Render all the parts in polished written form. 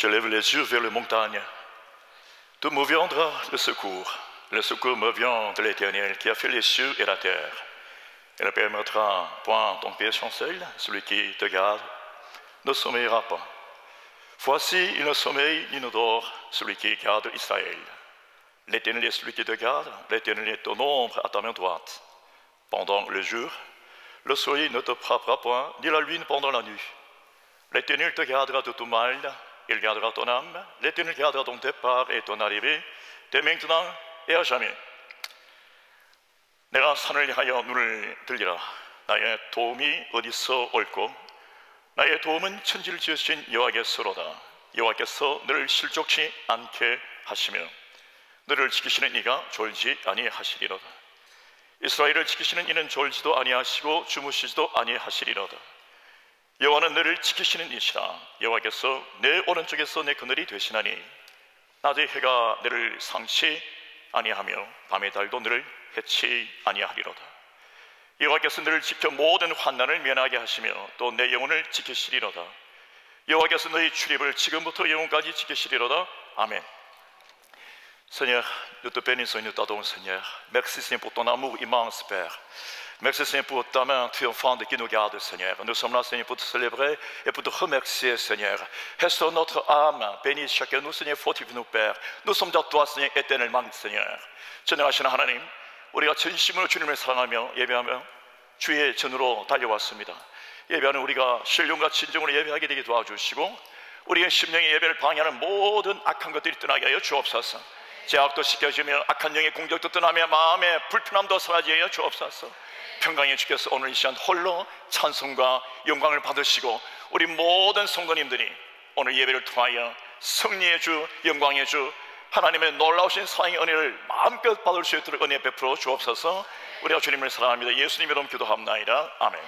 Je lève les yeux vers les montagnes. D'où me viendra le secours? Le secours me vient de l'Éternel qui a fait les cieux et la terre. Il ne permettra point ton pied chancelle, celui qui te garde ne sommeillera pas. Voici, il ne sommeille ni ne dort, celui qui garde Israël. L'Éternel est celui qui te garde, l'Éternel est ton ombre à ta main droite. Pendant le jour, le soleil ne te frappera point, ni la lune pendant la nuit. L'Éternel te gardera de tout mal, il gardera ton âme, l'Éternel gardera ton départ et ton arrivée, dès maintenant et à jamais. 내가 산을 향하여 눈을 들리라. 나의 도움이 어디서 올꼬? 나의 도움은 천지를 지으신 여호와께서로다. 여호와께서 너를 실족치 않게 하시며 너를 지키시는 이가 졸지 아니하시리로다. 이스라엘을 지키시는 이는 졸지도 아니하시고 주무시지도 아니하시리로다. 여호와는 너를 지키시는 이시라. 여호와께서 내 오른쪽에서 내 그늘이 되시나니 낮의 해가 너를 상치 아니하며 밤의 달도 너를 해치 아니하리로다. 여호와께서 너를 지켜 모든 환난을 면하게 하시며 또 내 영혼을 지키시리로다. 여호와께서 너희 출입을 지금부터 영원까지 지키시리로다. Amen. Seigneur, nous te bénissons et nous t'adorons, Seigneur. Merci, Seigneur, pour ton amour immense, Père. Merci, Seigneur, pour ta main triomphante qui nous garde, Seigneur. Nous sommes là, Seigneur, pour te célébrer et pour te remercier, Seigneur. Restaure notre âme, bénis chacun de nous, Seigneur, fortifie-nous, Père. Nous sommes à toi, Seigneur, éternellement, Seigneur. 전능하신 하나님, 우리가 진심으로 주님을 사랑하며 예배하며 주의 전으로 달려왔습니다. 예배하는 우리가 신령과 진정으로 예배하게 되게 도와주시고 우리의 심령의 예배를 방해하는 모든 악한 것들이 떠나게 하여 주옵소서. 제약도 시켜주며 악한 영의 공격도 떠나며 마음의 불편함도 사라지게 하여 주옵소서. 평강의 주께서 오늘 이 시간 홀로 찬송과 영광을 받으시고 우리 모든 성도님들이 오늘 예배를 통하여 승리의 주, 영광의 주, 하나님의 놀라우신 사랑의 은혜를 마음껏 받을 수 있도록 은혜 베풀어 주옵소서. 우리가 주님을 사랑합니다. 예수님 이름 기도합나이다. 아멘.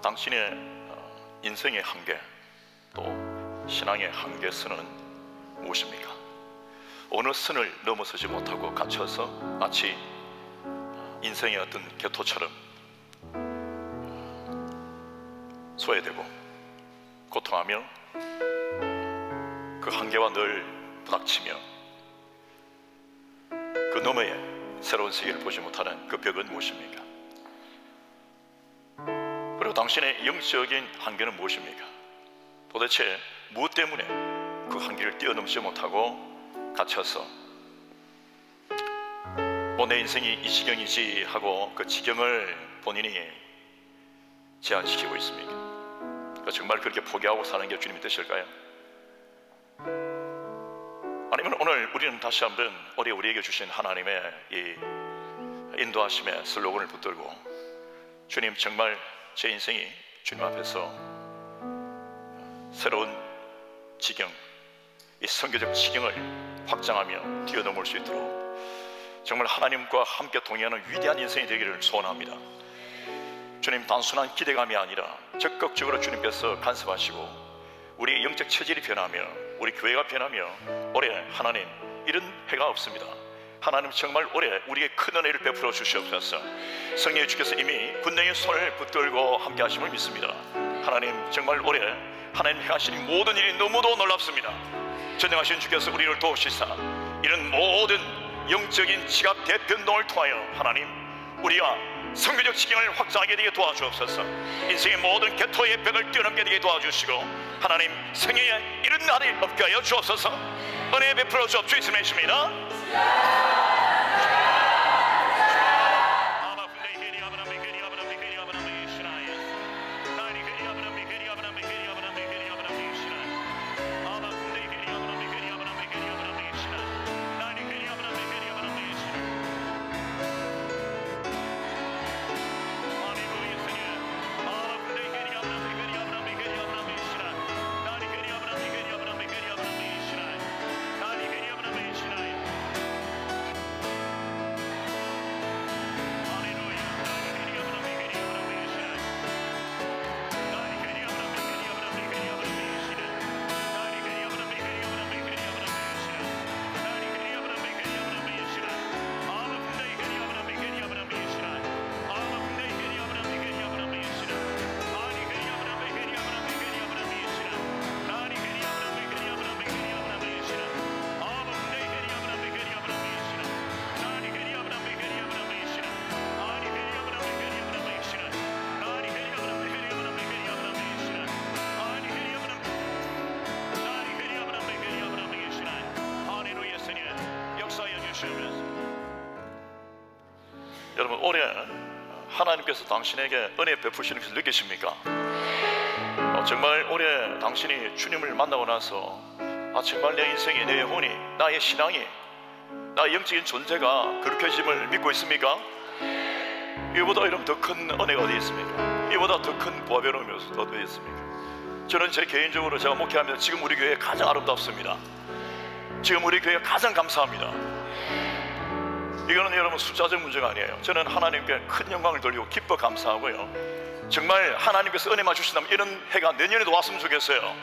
당신의 인생의 한계, 또 신앙의 한계선은 무엇입니까? 어느 선을 넘어서지 못하고 갇혀서 마치 인생의 어떤 궤토처럼 소외되고 고통하며 그 한계와 늘 부닥치며 그 너머에 새로운 세계를 보지 못하는 그 벽은 무엇입니까? 그리고 당신의 영적인 한계는 무엇입니까? 도대체 무엇 때문에 그 한계를 뛰어넘지 못하고 갇혀서 내 인생이 이 지경이지 하고 그 지경을 본인이 제한시키고 있습니까? 정말 그렇게 포기하고 사는 게 주님의 뜻일까요? 아니면 오늘 우리는 다시 한번 올해 우리에게 주신 하나님의 이 인도하심의 슬로건을 붙들고 주님, 정말 제 인생이 주님 앞에서 새로운 지경, 이 선교적 지경을 확장하며 뛰어넘을 수 있도록 정말 하나님과 함께 동행하는 위대한 인생이 되기를 소원합니다. 주님, 단순한 기대감이 아니라 적극적으로 주님께서 간섭하시고 우리의 영적 체질이 변하며 우리 교회가 변하며 올해 하나님, 이런 해가 없습니다. 하나님, 정말 올해 우리에게 큰 은혜를 베풀어 주시옵소서. 성령의 주께서 이미 군대의 손을 붙들고 함께 하심을 믿습니다. 하나님, 정말 올해 하나님 행하시는 모든 일이 너무도 놀랍습니다. 전능하신 주께서 우리를 도우시사 이런 모든 영적인 지각 대변동을 통하여 하나님, 우리가 성교적 지경을 확장하게 되게 도와주옵소서. 인생의 모든 궤토의 벽을 뛰어넘게 되게 도와주시고 하나님, 생애에 이런 날이 없게 하여 주옵소서. 은혜 베풀어 주옵소서. 여러분, 올해 하나님께서 당신에게 은혜 베푸시는 것을 느끼십니까? 정말 올해 당신이 주님을 만나고 나서 정말 내 인생이, 내 영혼이, 나의 신앙이, 나의 영적인 존재가 거룩해짐을 믿고 있습니까? 이보다 이런 더 큰 은혜가 어디 있습니까? 이보다 더 큰 보배로움이 어디 있습니까? 저는 제 개인적으로 제가 목회하면서 지금 우리 교회 가장 아름답습니다. 지금 우리 교회가 가장 감사합니다. 이거는 여러분 숫자적 문제가 아니에요. 저는 하나님께 큰 영광을 돌리고 기뻐 감사하고요, 정말 하나님께서 은혜만 주신다면 이런 해가 내년에도 왔으면 좋겠어요.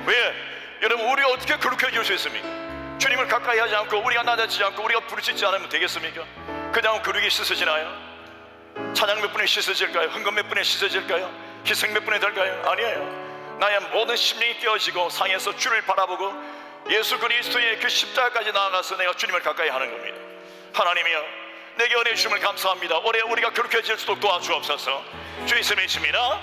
왜? 여러분, 우리가 어떻게 거룩해질 수 있습니까? 주님을 가까이 하지 않고 우리가 낮아지지 않고 우리가 부르짖지 않으면 되겠습니까? 그냥 거룩이 씻어지나요? 찬양 몇 분에 씻어질까요? 헌금 몇 분에 씻어질까요? 희생 몇 분에 될까요? 아니에요. 나의 모든 심령이 깨어지고 상에서 주를 바라보고 예수 그리스도의 그 십자가까지 나아가서 내가 주님을 가까이 하는 겁니다. 하나님이여, 내게 은혜 주심을 감사합니다. 올해 우리가 거룩해질 수 있도록 도와주옵소서. 주 예수님의 이름입니다.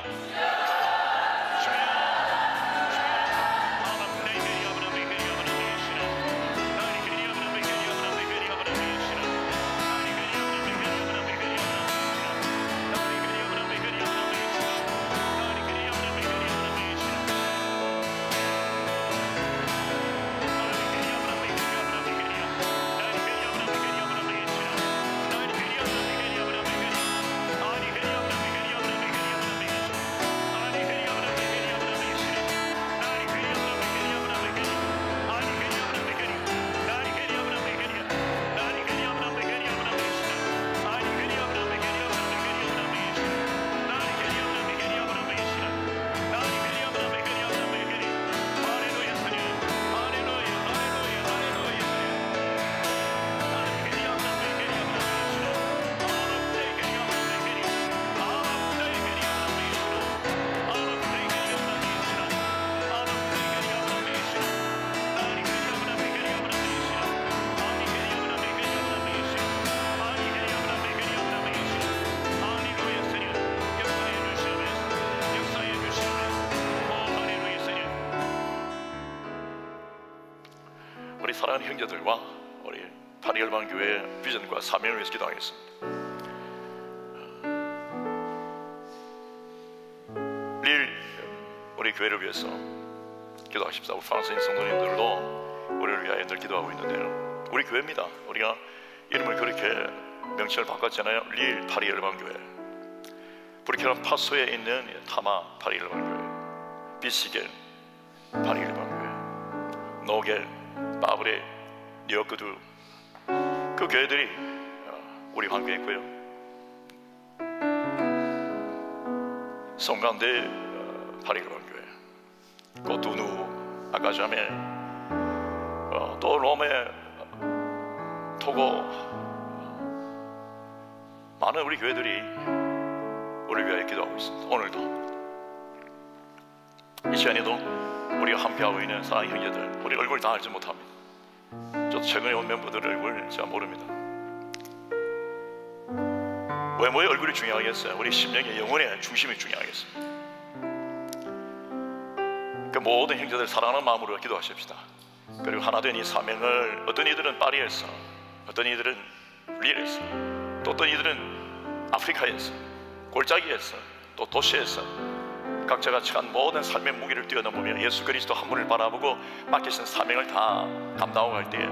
사랑하는 형제들과 우리 파리열방교회 비전과 사명을 위해서 기도하겠습니다. 늘 우리 교회를 위해서 기도하십시다. 우리 프랑스인 성도님들도 우리를 위하여 늘 기도하고 있는데요, 우리 교회입니다. 우리가 이름을 그렇게 명칭을 바꿨잖아요. 릴 파리열방교회. 부르키나 파소에 있는 타마 파리열방교회, 비시겔 파리열방교회, 노겔, 바브레, 니어크두, 그 교회들이 우리 관계에 있고요. 송간데 파리열방교회, 코토누, 아까잠에, 또 롬에, 토고, 많은 우리 교회들이 우리를 위하여 기도하고 있습니다. 오늘도 이 시간에도 우리가 함께하고 있는 사랑의 형제들, 우리 얼굴 다 알지 못합니다. 저도 최근에 온 멤버들 얼굴 제가 모릅니다. 외모의 얼굴이 중요하겠어요? 우리 심령의 영혼의 중심이 중요하겠습니다. 그 모든 형제들 사랑하는 마음으로 기도하십시다. 그리고 하나 된 이 사명을 어떤 이들은 파리에서, 어떤 이들은 릴에서, 또 어떤 이들은 아프리카에서, 골짜기에서, 또 도시에서 각자가 처한 모든 삶의 무기를 뛰어넘으며 예수 그리스도 한 분을 바라보고 맡기신 사명을 다 감당하고 갈 때에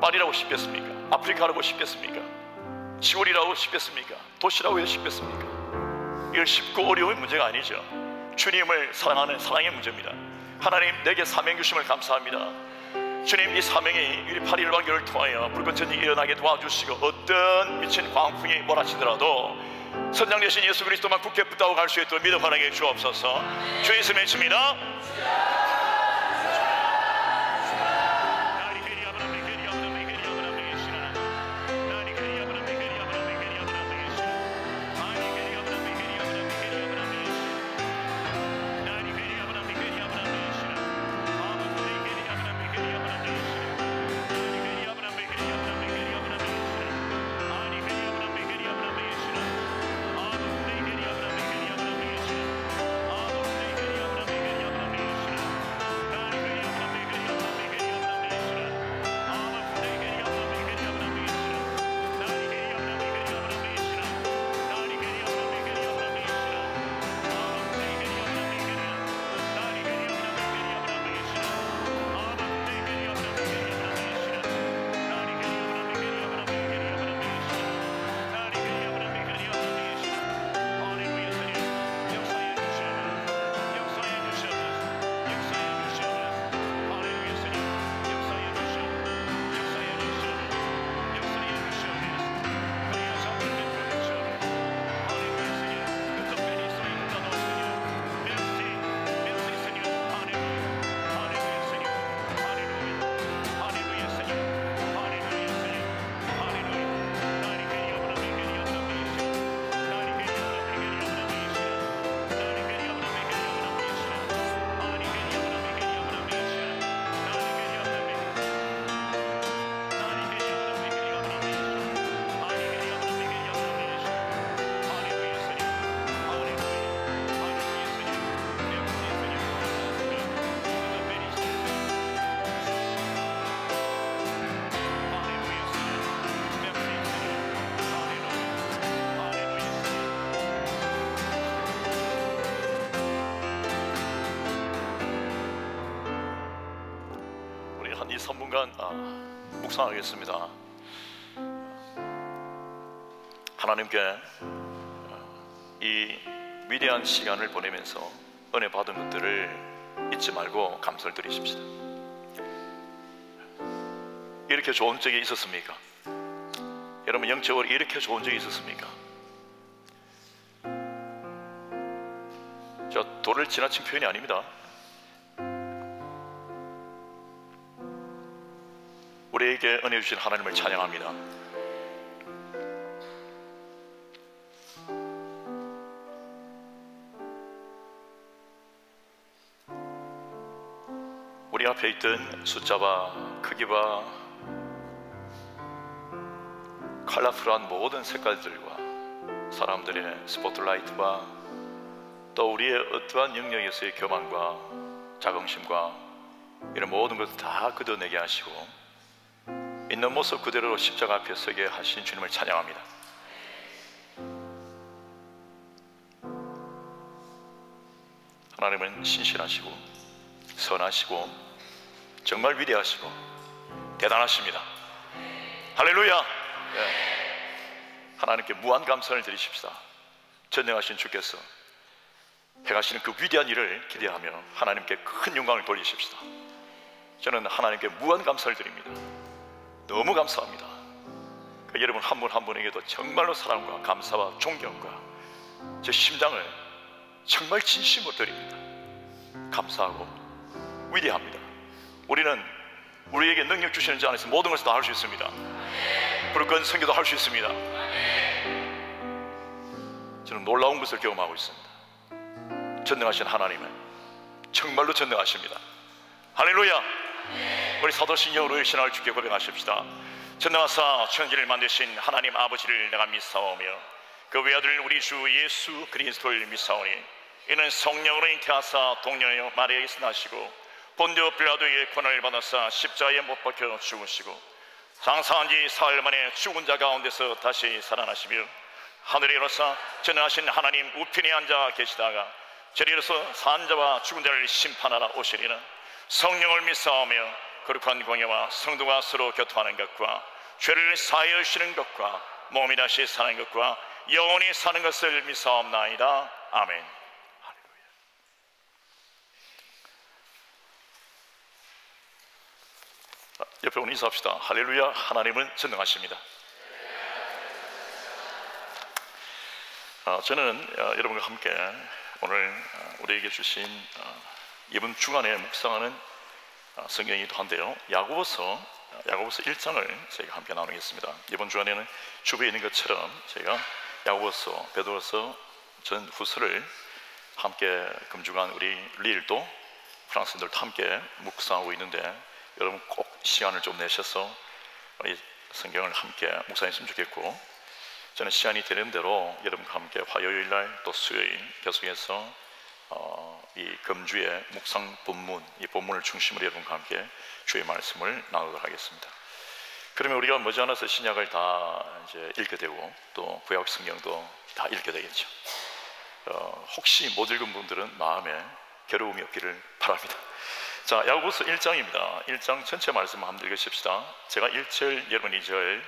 파리라고 싶겠습니까? 아프리카라고 싶겠습니까? 시골이라고 싶겠습니까? 도시라고 해서 싶겠습니까? 이건 쉽고 어려운 문제가 아니죠. 주님을 사랑하는 사랑의 문제입니다. 하나님, 내게 사명 주심을 감사합니다. 주님, 이 사명이 우리 파리열방교회를 통하여 불꽃전이 일어나게 도와주시고, 어떤 미친 광풍이 몰아치더라도 선장 되신 예수 그리스도만 굳게 붙들고 갈 수 있도록 믿음 하나님께 주옵소서. 주 예수님의 외칩니다. 한 2~3분간 묵상하겠습니다. 하나님께 이 위대한 시간을 보내면서 은혜 받은 것들을 잊지 말고 감사를 드리십시다. 이렇게 좋은 적이 있었습니까? 여러분, 영적으로 이렇게 좋은 적이 있었습니까? 저 도를 지나친 표현이 아닙니다. 우리에게 은혜 주신 하나님을 찬양합니다. 우리 앞에 있던 숫자와 크기와 컬러풀한 모든 색깔들과 사람들의 스포트라이트와 또 우리의 어떠한 영역에서의 교만과 자긍심과 이런 모든 것을 다 걷어내게 하시고 있는 모습 그대로 십자가 앞에 서게 하신 주님을 찬양합니다. 하나님은 신실하시고 선하시고 정말 위대하시고 대단하십니다. 할렐루야. 하나님께 무한 감사를 드리십시다. 전능하신 주께서 행하시는 그 위대한 일을 기대하며 하나님께 큰 영광을 돌리십시다. 저는 하나님께 무한 감사를 드립니다. 너무 감사합니다. 여러분 한 분 한 분에게도 정말로 사랑과 감사와 존경과 제 심장을 정말 진심으로 드립니다. 감사하고 위대합니다. 우리는 우리에게 능력 주시는 자 안에서 모든 것을 다 할 수 있습니다. 불건 선교도 할 수 있습니다. 저는 놀라운 것을 경험하고 있습니다. 전능하신 하나님은 정말로 전능하십니다. 할렐루야. 우리 사도신경으로 신앙을 주께 고백하십시다. 전능하사 천지를 만드신 하나님 아버지를 내가 믿사오며 그 외아들 우리 주 예수 그리스도를 믿사오니 이는 성령으로 잉태하사 동년여 마리아에게서 나시고 본디오 빌라도에게 고난을 받아사 십자가에 못 박혀 죽으시고 장사한 지 사흘 만에 죽은 자 가운데서 다시 살아나시며 하늘에 이르사 전능하신 하나님 우편에 앉아 계시다가 저리로서 산 자와 죽은 자를 심판하러 오시리는 성령을 믿사오며 거룩한 공예와 성도가 서로 교통하는 것과 죄를 사하여 주시는 것과 몸이 다시 사는 것과 영원히 사는 것을 믿사옵나이다. 아멘. 옆에 오늘 인사합시다. 할렐루야. 하나님은 전능하십니다. 저는 여러분과 함께 오늘 우리에게 주신 이번 주간에 묵상하는 성경이기도 한데요, 야고보서 1장을 저희가 함께 나누겠습니다. 이번 주간에는 주부에 있는 것처럼 저희가 야고보서, 베드로서 전 후서를 함께 금주간 우리 리일도 프랑스인들도 함께 묵상하고 있는데 여러분 꼭 시간을 좀 내셔서 이 성경을 함께 묵상했으면 좋겠고, 저는 시간이 되는 대로 여러분과 함께 화요일날 또 수요일 계속해서 이 금주의 묵상 본문, 이 본문을 중심으로 여러분과 함께 주의 말씀을 나누도록 하겠습니다. 그러면 우리가 머지않아서 신약을 다 이제 읽게 되고 또 구약 성경도 다 읽게 되겠죠. 혹시 못 읽은 분들은 마음에 괴로움이 없기를 바랍니다. 자, 야고보서 1장입니다. 1장 전체 말씀 한번 읽으십시다. 제가 1절, 여러분 2절,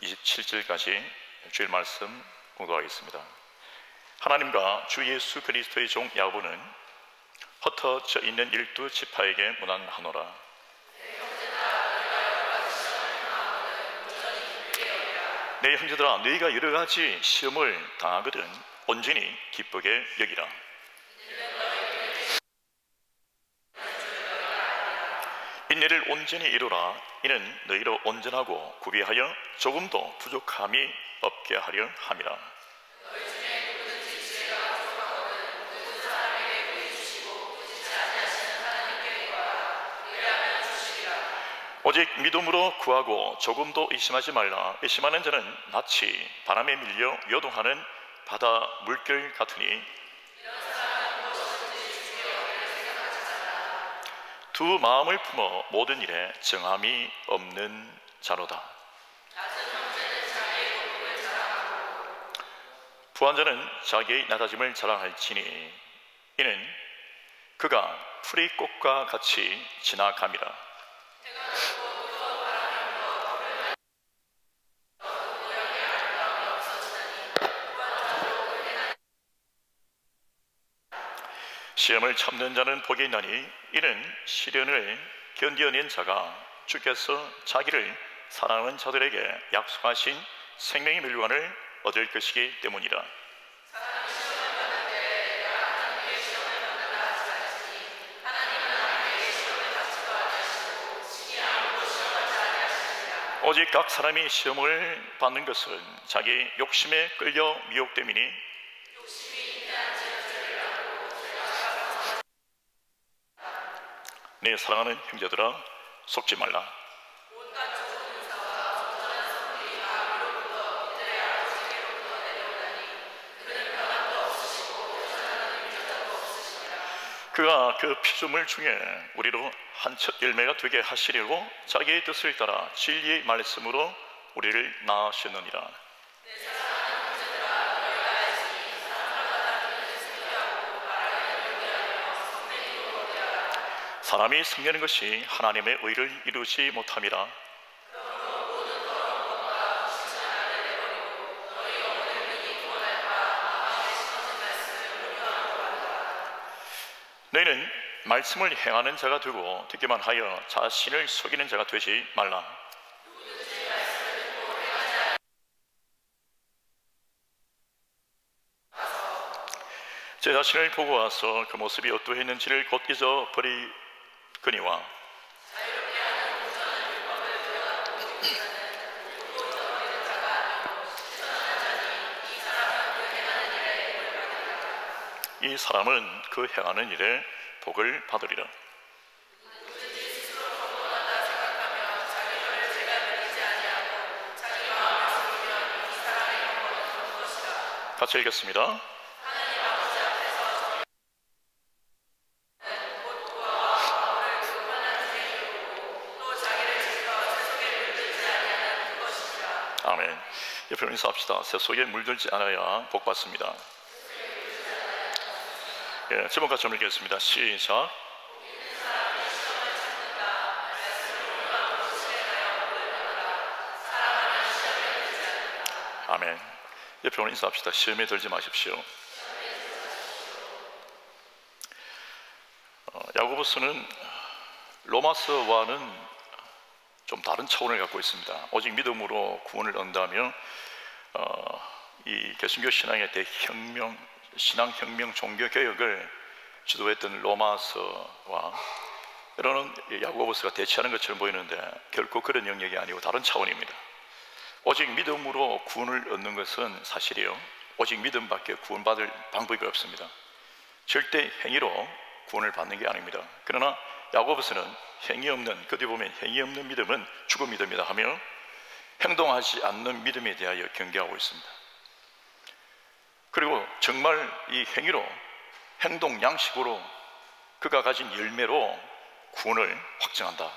27절까지 주일 말씀 공독하겠습니다. 하나님과 주 예수 그리스도의 종 야고보는 흩어져 있는 12지파에게 문안하노라. 내 형제들아, 너희가 여러 가지 시험을 당하거든 온전히 기쁘게 여기라. 인내를 온전히 이루라. 이는 너희로 온전하고 구비하여 조금도 부족함이 없게 하려 함이라. 오직 믿음으로 구하고 조금도 의심하지 말라. 의심하는 자는 낯이 바람에 밀려 요동하는 바다 물결 같으니 두 마음을 품어 모든 일에 정함이 없는 자로다. 부한 자는 자기의 낮아짐을 자랑할지니 이는 그가 풀이 꽃과 같이 지나감이라. 시험을 참는 자는 복이 있나니 이는 시련을 견디어낸 자가 주께서 자기를 사랑하는 자들에게 약속하신 생명의 멸관을 얻을 것이기 때문이라. 오직 각 사람이 시험을 받는 것은 자기 욕심에 끌려 미혹됨이니 내 사랑하는 형제들아, 속지 말라. 그가 그 피조물 중에 우리로 한 첫 열매가 되게 하시려고 자기의 뜻을 따라 진리의 말씀으로 우리를 낳으셨느니라. 사람이 성내는 것이 하나님의 의를 이루지 못함이라. 너희는 말씀을 행하는 자가 되고 듣기만 하여 자신을 속이는 자가 되지 말라. 제 자신을 보고 와서 그 모습이 어떠했는지를 곧 잊어버리거니와 이 사람은 그 행하는 일에 복을 받으리라. 같이 읽겠습니다. 아멘. 옆에 인사합시다. 새 속에 물들지 않아야 복 받습니다. 예, 제목과 좀 읽겠습니다. 시작. 아멘. 옆에 오늘 인사합시다. 시험에 들지 마십시오. 야고보서는 로마서와는 좀 다른 차원을 갖고 있습니다. 오직 믿음으로 구원을 얻는다며 이 개신교 신앙의 대혁명, 신앙혁명 종교개혁을 주도했던 로마서와 이런 야고보서가 대치하는 것처럼 보이는데 결코 그런 영역이 아니고 다른 차원입니다. 오직 믿음으로 구원을 얻는 것은 사실이요, 오직 믿음밖에 구원받을 방법이 없습니다. 절대 행위로 구원을 받는 게 아닙니다. 그러나 야고보서는 행위 없는, 그 뒤에 보면 행위 없는 믿음은 죽은 믿음이다 하며 행동하지 않는 믿음에 대하여 경계하고 있습니다. 그리고 정말 이 행위로, 행동 양식으로 그가 가진 열매로 구원을 확증한다,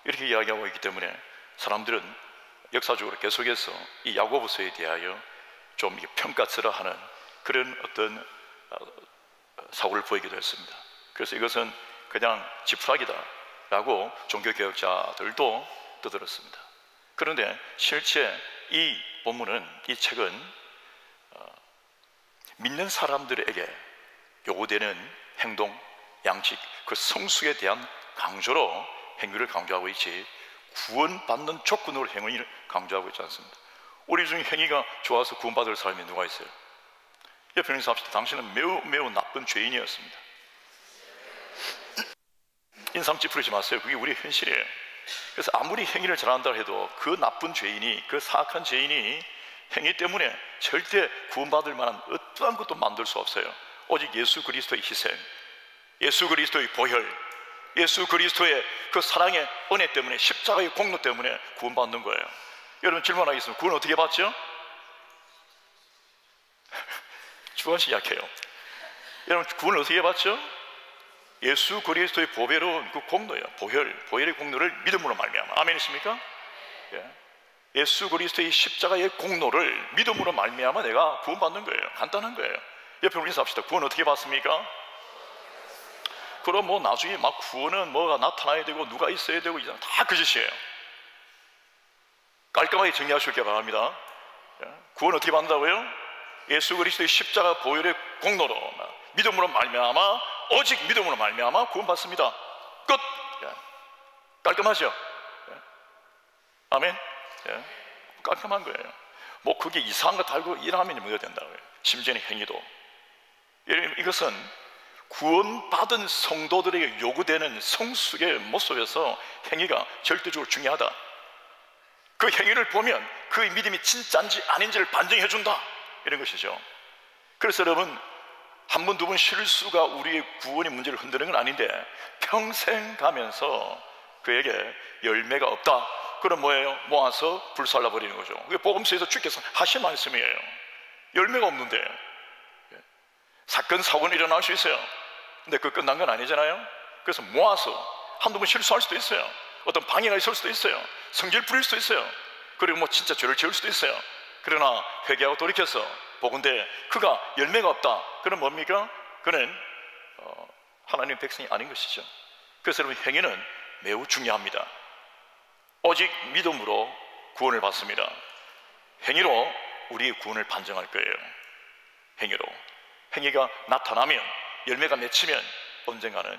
이렇게 이야기하고 있기 때문에 사람들은 역사적으로 계속해서 이 야고보서에 대하여 좀 평가절하하는 그런 어떤 사고를 보이기도 했습니다. 그래서 이것은 그냥 지푸라기다 라고 종교개혁자들도 떠들었습니다. 그런데 실제 이 본문은, 이 책은 믿는 사람들에게 요구되는 행동, 양식, 그 성숙에 대한 강조로 행위를 강조하고 있지 구원받는 조건으로 행위를 강조하고 있지 않습니다. 우리 중 행위가 좋아서 구원받을 사람이 누가 있어요? 옆에 있는 사람합시다. 당신은 매우 나쁜 죄인이었습니다. 인상 찌푸리지 마세요. 그게 우리의 현실이에요. 그래서 아무리 행위를 잘한다 해도 그 나쁜 죄인이, 그 사악한 죄인이 행위 때문에 절대 구원받을 만한 어떠한 것도 만들 수 없어요. 오직 예수 그리스도의 희생, 예수 그리스도의 보혈, 예수 그리스도의 그 사랑의 은혜 때문에, 십자가의 공로 때문에 구원받는 거예요. 여러분 질문하겠습니다. 구원 어떻게 받죠? 주관식 약해요. 여러분 구원을 어떻게 받죠? 예수 그리스도의 보배로운 그 공로예요. 보혈의 공로를 믿음으로 말미암아. 아멘이십니까? 예. 예수 그리스도의 십자가의 공로를 믿음으로 말미암아 내가 구원받는 거예요. 간단한 거예요. 옆에 우리 인사합시다. 구원 어떻게 받습니까? 그럼 뭐 나중에 막 구원은 뭐가 나타나야 되고 누가 있어야 되고 다 그 짓이에요. 깔끔하게 정리하시길 바랍니다. 구원 어떻게 받는다고요? 예수 그리스도의 십자가 보혈의 공로로 믿음으로 말미암아, 오직 믿음으로 말미암아 구원받습니다. 끝. 깔끔하죠? 아멘. 깔끔한 거예요. 뭐 그게 이상한 거 달고 일하면 뭐가 된다고요. 심지어는 행위도. 이것은 구원받은 성도들에게 요구되는 성숙의 모습에서 행위가 절대적으로 중요하다. 그 행위를 보면 그 믿음이 진짜인지 아닌지를 반증해 준다, 이런 것이죠. 그래서 여러분, 한 번, 두 번 실수가 우리의 구원의 문제를 흔드는 건 아닌데 평생 가면서 그에게 열매가 없다, 그럼 뭐예요? 모아서 불살라 버리는 거죠. 그게 복음서에서 주께서 하신 말씀이에요. 열매가 없는데 사건 사고는 일어날 수 있어요. 근데 그 끝난 건 아니잖아요. 그래서 모아서 한두 번 실수할 수도 있어요. 어떤 방해가 있을 수도 있어요. 성질 부릴 수도 있어요. 그리고 뭐 진짜 죄를 지을 수도 있어요. 그러나 회개하고 돌이켜서 보건대 그가 열매가 없다. 그럼 뭡니까? 그는 하나님의 백성이 아닌 것이죠. 그래서 여러분, 행위는 매우 중요합니다. 오직 믿음으로 구원을 받습니다. 행위로 우리의 구원을 반증할 거예요. 행위로. 행위가 나타나면, 열매가 맺히면 언젠가는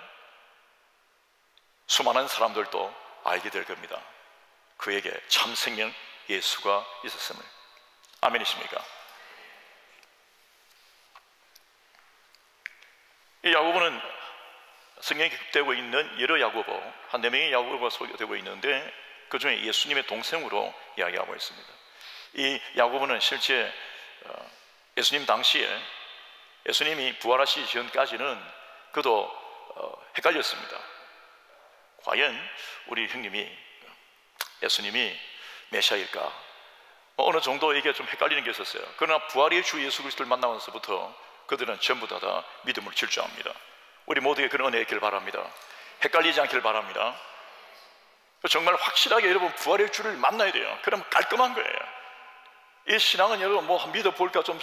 수많은 사람들도 알게 될 겁니다. 그에게 참 생명 예수가 있었음을. 아멘이십니까? 이 야고보는 성경에 기록되고 있는 여러 야고보, 한 4명의 야고보가 소개되고 있는데 그 중에 예수님의 동생으로 이야기하고 있습니다. 이 야고보는 실제 예수님 당시에 예수님이 부활하시기 전까지는 그도 헷갈렸습니다. 과연 우리 형님이 예수님이 메시아일까? 어느 정도 이게 좀 헷갈리는 게 있었어요. 그러나 부활의 주 예수 그리스도를 만나면서부터 그들은 전부 다 믿음을 질주합니다. 우리 모두에게 그런 은혜 있기를 바랍니다. 헷갈리지 않기를 바랍니다. 정말 확실하게 여러분 부활의 주를 만나야 돼요. 그럼 깔끔한 거예요. 이 신앙은 여러분 뭐 믿어볼까, 좀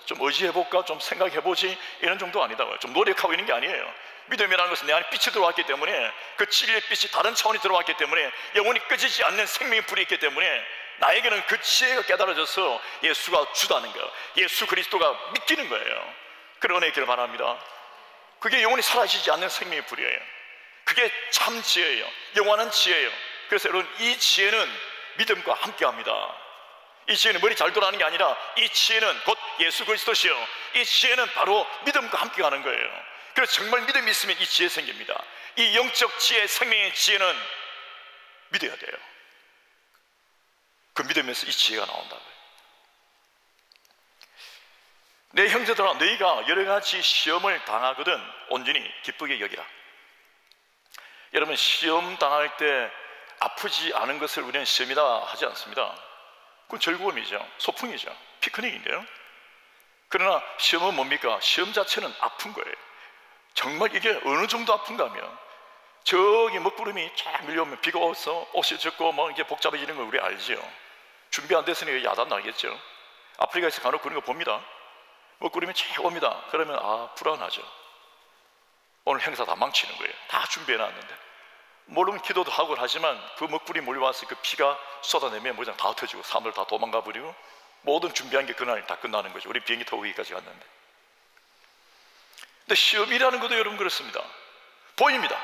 의지해볼까, 좀 생각해보지 이런 정도 아니다고요. 좀 노력하고 있는 게 아니에요. 믿음이라는 것은 내 안에 빛이 들어왔기 때문에, 그 진리의 빛이 다른 차원이 들어왔기 때문에, 영원히 꺼지지 않는 생명의 불이 있기 때문에 나에게는 그 지혜가 깨달아져서 예수가 주다는 거예요. 예수 그리스도가 믿기는 거예요. 그런 은혜 있기를 바랍니다. 그게 영원히 사라지지 않는 생명의 불이에요. 그게 참 지혜예요. 영원한 지혜예요. 그래서 여러분, 이 지혜는 믿음과 함께합니다. 이 지혜는 머리 잘 돌아가는 게 아니라 이 지혜는 곧 예수 그리스도시요, 이 지혜는 바로 믿음과 함께 가는 거예요. 그래서 정말 믿음이 있으면 이 지혜 생깁니다. 이 영적 지혜, 생명의 지혜는 믿어야 돼요. 그 믿음에서 이 지혜가 나온다고요. 내 형제들아, 너희가 여러 가지 시험을 당하거든 온전히 기쁘게 여기라. 여러분, 시험 당할 때 아프지 않은 것을 우리는 시험이다 하지 않습니다. 그건 즐거움이죠. 소풍이죠. 피크닉인데요. 그러나 시험은 뭡니까? 시험 자체는 아픈 거예요. 정말 이게 어느 정도 아픈가 하면, 저기 먹구름이 쫙 밀려오면 비가 와서 옷이 젖고 뭐 이게 복잡해지는 걸 우리 알지요. 준비 안 됐으니까 야단 나겠죠. 아프리카에서 간혹 그런 거 봅니다. 먹구름이 쫙 옵니다. 그러면 불안하죠. 오늘 행사 다 망치는 거예요. 다 준비해놨는데. 물론 기도도 하고 하지만 그 먹구름이 몰려와서 그 피가 쏟아내면 뭐냐 다 흩어지고 사람들 다 도망가 버리고 모든 준비한 게 그날 다 끝나는 거죠. 우리 비행기 타고 여기까지 갔는데. 근데 시험이라는 것도 여러분 그렇습니다. 보입니다.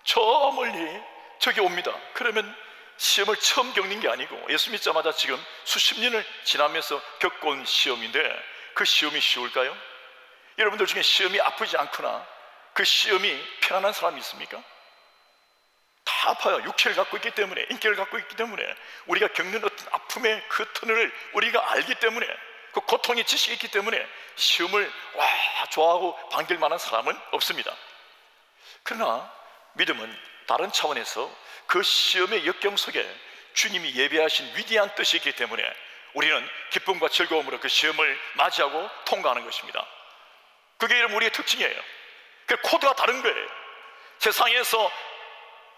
저 멀리 저기 옵니다. 그러면 시험을 처음 겪는 게 아니고 예수 믿자마자 지금 수십 년을 지나면서 겪어온 시험인데, 그 시험이 쉬울까요? 여러분들 중에 시험이 아프지 않거나 그 시험이 편안한 사람이 있습니까? 다 아파요. 육체를 갖고 있기 때문에, 인격을 갖고 있기 때문에, 우리가 겪는 어떤 아픔의 그 터널을 우리가 알기 때문에, 그 고통의 지식이 있기 때문에 시험을 좋아하고 반길 만한 사람은 없습니다. 그러나 믿음은 다른 차원에서 그 시험의 역경 속에 주님이 예배하신 위대한 뜻이 있기 때문에 우리는 기쁨과 즐거움으로 그 시험을 맞이하고 통과하는 것입니다. 그게 여러분 우리의 특징이에요. 그 코드가 다른 거예요. 세상에서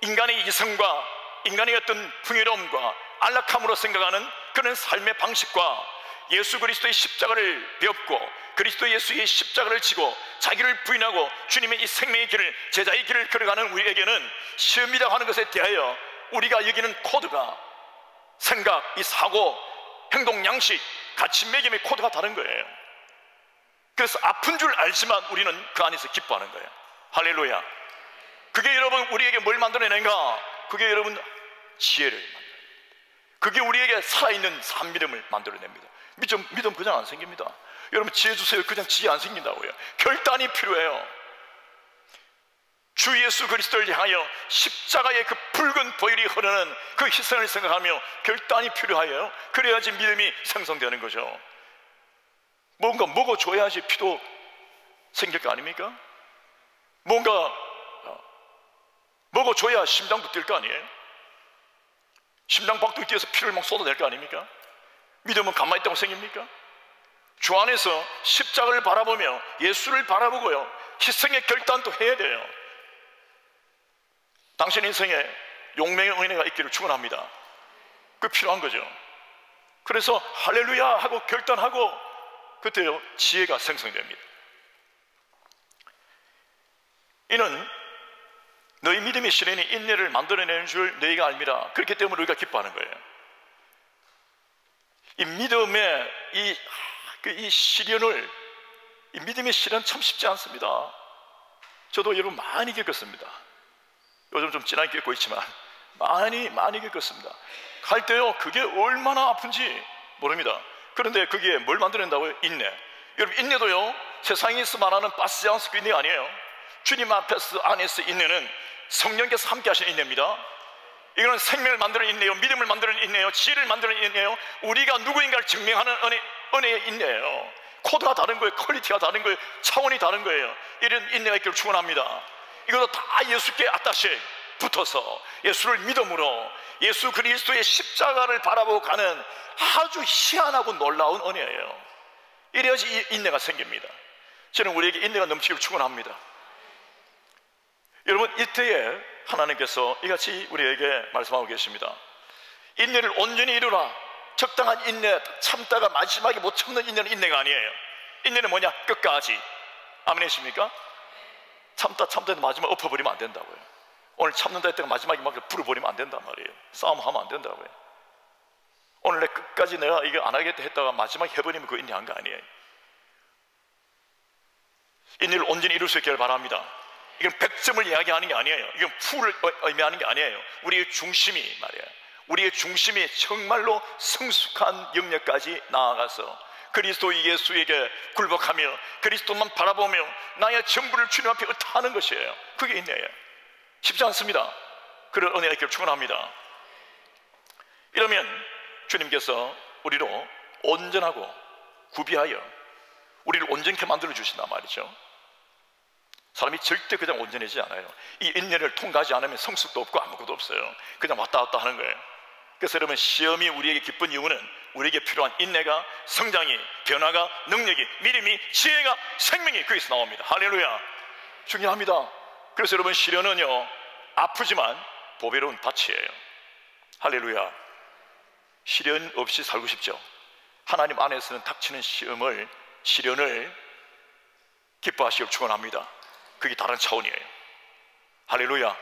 인간의 이성과 인간의 어떤 풍요로움과 안락함으로 생각하는 그런 삶의 방식과 예수 그리스도의 십자가를 배웠고 그리스도 예수의 십자가를 지고 자기를 부인하고 주님의 이 생명의 길을, 제자의 길을 걸어가는 우리에게는 시험이라고 하는 것에 대하여 우리가 여기는 코드가, 생각, 이 사고, 행동, 양식, 가치 매김의 코드가 다른 거예요. 그래서 아픈 줄 알지만 우리는 그 안에서 기뻐하는 거예요. 할렐루야. 그게 여러분 우리에게 뭘 만들어내는가? 그게 여러분 지혜를 만들어냅니다. 그게 우리에게 살아있는 산미름을 만들어냅니다. 믿음 그냥 안 생깁니다. 여러분 지혜 주세요. 그냥 지혜 안 생긴다고요. 결단이 필요해요. 주 예수 그리스도를 향하여 십자가의 그 붉은 보혈이 흐르는 그 희생을 생각하며 결단이 필요해요. 그래야지 믿음이 생성되는 거죠. 뭔가 먹어줘야지 피도 생길 거 아닙니까? 뭔가 먹어줘야 심장도 뛸 거 아니에요? 심장 박동이 뛰어서 피를 막 쏟아낼 거 아닙니까? 믿음은 가만히 있다고 생깁니까? 주 안에서 십자가를 바라보며 예수를 바라보고요, 희생의 결단도 해야 돼요. 당신 인생에 용맹의 은혜가 있기를 축원합니다. 그 필요한 거죠. 그래서 할렐루야 하고 결단하고 그때요 지혜가 생성됩니다. 이는 너희 믿음의 시련이 인내를 만들어내는 줄 너희가 알미라. 그렇기 때문에 우리가 기뻐하는 거예요. 이 믿음의 이 시련을, 이 믿음의 시련 참 쉽지 않습니다. 저도 여러분 많이 겪었습니다. 요즘 좀 진하게 겪고 있지만 많이 겪었습니다. 갈 때요 그게 얼마나 아픈지 모릅니다. 그런데 그게 뭘 만들어낸다고요? 인내. 여러분 인내도요 세상에서 말하는 파스장스 그 인내가 아니에요. 주님 안에서 인내는 성령께서 함께 하시는 인내입니다. 이거는 생명을 만드는 인내요, 믿음을 만드는 인내요, 지혜를 만드는 인내요, 우리가 누구인가를 증명하는 은혜의 인내예요. 코드가 다른 거예요, 퀄리티가 다른 거예요, 차원이 다른 거예요. 이런 인내가 있기를 축원합니다. 이것도 다 예수께 아따시 붙어서 예수를 믿음으로 예수 그리스도의 십자가를 바라보고 가는 아주 희한하고 놀라운 은혜예요. 이래야지 이 인내가 생깁니다. 저는 우리에게 인내가 넘치기를 축원합니다. 여러분 이때에 하나님께서 이같이 우리에게 말씀하고 계십니다. 인내를 온전히 이루라. 적당한 인내, 참다가 마지막에 못 참는 인내는 인내가 아니에요. 인내는 뭐냐? 끝까지. 아멘이십니까? 참다 마지막에 엎어버리면 안 된다고요. 오늘 참는다 했다가 마지막에 막 불어버리면 안 된단 말이에요. 싸움하면 안 된다고요. 오늘 내 끝까지 내가 이거 안 하겠다 했다가 마지막에 해버리면 그 인내한 거 아니에요. 인내를 온전히 이룰 수 있기를 바랍니다. 이건 100점을 이야기하는 게 아니에요. 이건 풀을 의미하는 게 아니에요. 우리의 중심이 말이에요. 우리의 중심이 정말로 성숙한 영역까지 나아가서 그리스도 예수에게 굴복하며 그리스도만 바라보며 나의 전부를 주님 앞에 의탁하는 것이에요. 그게 인내예요. 쉽지 않습니다. 그런 은혜가 있기를 축원합니다. 이러면 주님께서 우리로 온전하고 구비하여 우리를 온전케 만들어 주신단 말이죠. 사람이 절대 그냥 온전해지지 않아요. 이 인내를 통과하지 않으면 성숙도 없고 아무것도 없어요. 그냥 왔다 갔다 하는 거예요. 그래서 여러분 시험이 우리에게 기쁜 이유는 우리에게 필요한 인내가, 성장이, 변화가, 능력이, 믿음이, 지혜가, 생명이 거기서 나옵니다. 할렐루야. 중요합니다. 그래서 여러분 시련은요 아프지만 보배로운 밭이에요. 할렐루야. 시련 없이 살고 싶죠? 하나님 안에서는 닥치는 시련을 기뻐하시길 축원합니다. 그게 다른 차원이에요. 할렐루야.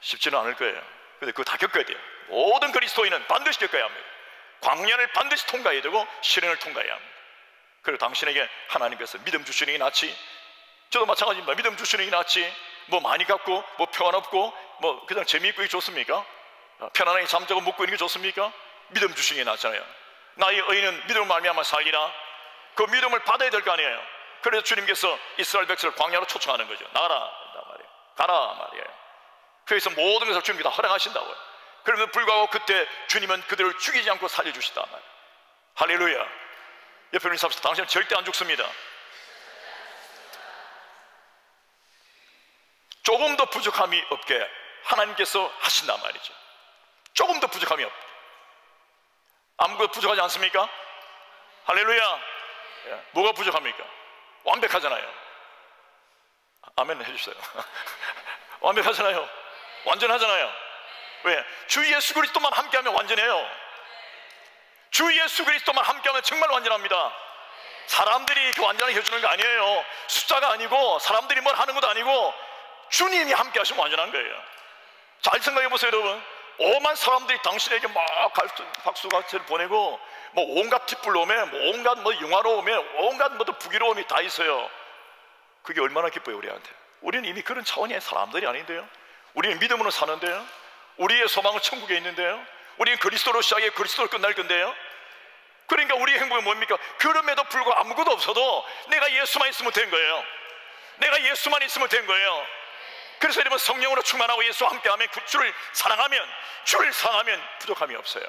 쉽지는 않을 거예요. 근데 그거 다 겪어야 돼요. 모든 그리스도인은 반드시 겪어야 합니다. 광야를 반드시 통과해야 되고 시련을 통과해야 합니다. 그리고 당신에게 하나님께서 믿음 주시는 게 낫지, 저도 마찬가지입니다. 믿음 주시는 게 낫지, 뭐 많이 갖고 뭐 평안 없고 뭐 그냥 재미있고 이게 좋습니까? 편안하게 잠자고 먹고 있는 게 좋습니까? 믿음 주시는 게 낫잖아요. 나의 의인은 믿음을 말미암아 살리라. 그 믿음을 받아야 될 거 아니에요. 그래서 주님께서 이스라엘 백성을 광야로 초청하는 거죠. 나가라 말이에요. 가라 말이에요. 그래서 모든 것을 주님께 다 허락하신다고요. 그러면 불구하고 그때 주님은 그들을 죽이지 않고 살려주시다 말이에요. 할렐루야. 옆에 있는 사람들 당신은 절대 안 죽습니다. 조금 더 부족함이 없게 하나님께서 하신단 말이죠. 조금 더 부족함이 없게. 아무것도 부족하지 않습니까? 할렐루야. 뭐가 부족합니까? 완벽하잖아요. 아멘 해주세요. 완벽하잖아요. 완전하잖아요. 왜? 주 예수 그리스도만 함께하면 완전해요. 주 예수 그리스도만 함께하면 정말 완전합니다. 사람들이 그 완전하게 해주는 거 아니에요. 숫자가 아니고 사람들이 뭘 하는 것도 아니고 주님이 함께하시면 완전한 거예요. 잘 생각해 보세요 여러분. 오만 사람들이 당신에게 막 박수각체를 보내고 뭐 온갖 뒷불로움에 뭐 온갖 뭐 영화로움에 온갖 뭐 부귀로움이 다 있어요. 그게 얼마나 기뻐요 우리한테. 우리는 이미 그런 차원의 사람들이 아닌데요. 우리는 믿음으로 사는데요. 우리의 소망은 천국에 있는데요. 우리는 그리스도로 시작해 그리스도로 끝날 건데요. 그러니까 우리의 행복은 뭡니까? 그럼에도 불구하고 아무것도 없어도 내가 예수만 있으면 된 거예요. 내가 예수만 있으면 된 거예요. 그래서 여러분 성령으로 충만하고 예수와 함께하면 주를 사랑하면 부족함이 없어요.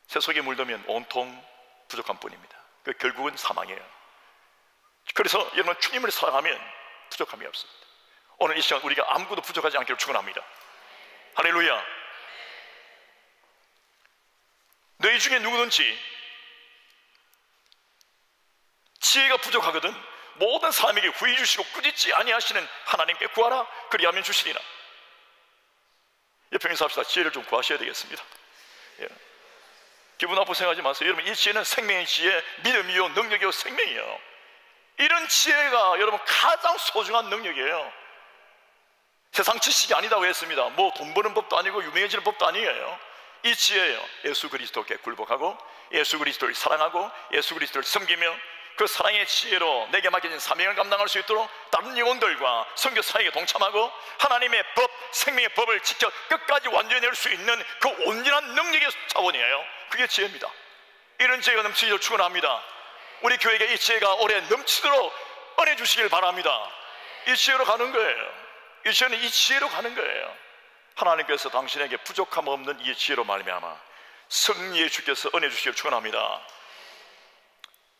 세속에 물들면 온통 부족한 뿐입니다. 그 결국은 사망이에요. 그래서 여러분 주님을 사랑하면 부족함이 없습니다. 오늘 이 시간 우리가 아무것도 부족하지 않기를 축원합니다. 할렐루야. 너희 중에 누구든지 지혜가 부족하거든 모든 사람에게 후히 주시고 꾸짖지 아니하시는 하나님께 구하라 그리하면 주시리라. 옆에 인사합시다. 지혜를 좀 구하셔야 되겠습니다. 예. 기분 나쁘게 생각하지 마세요. 여러분, 이 지혜는 생명의 지혜, 믿음이요 능력이요 생명이에요. 이런 지혜가 여러분 가장 소중한 능력이에요. 세상 지식이 아니다고 했습니다. 뭐 돈 버는 법도 아니고 유명해지는 법도 아니에요. 이 지혜예요. 예수 그리스도께 굴복하고 예수 그리스도를 사랑하고 예수 그리스도를 섬기며 그 사랑의 지혜로 내게 맡겨진 사명을 감당할 수 있도록 다른 영혼들과 선교 사역에 동참하고 하나님의 법, 생명의 법을 지켜 끝까지 완전히 낼 수 있는 그 온전한 능력의 자원이에요. 그게 지혜입니다. 이런 지혜가 넘치도록 축원합니다. 우리 교회에게 이 지혜가 올해 넘치도록 은혜 주시길 바랍니다. 이 지혜로 가는 거예요. 이 지혜는 이 지혜로 가는 거예요. 하나님께서 당신에게 부족함 없는 이 지혜로 말미암아 승리의 주께서 은혜 주시길 축원합니다.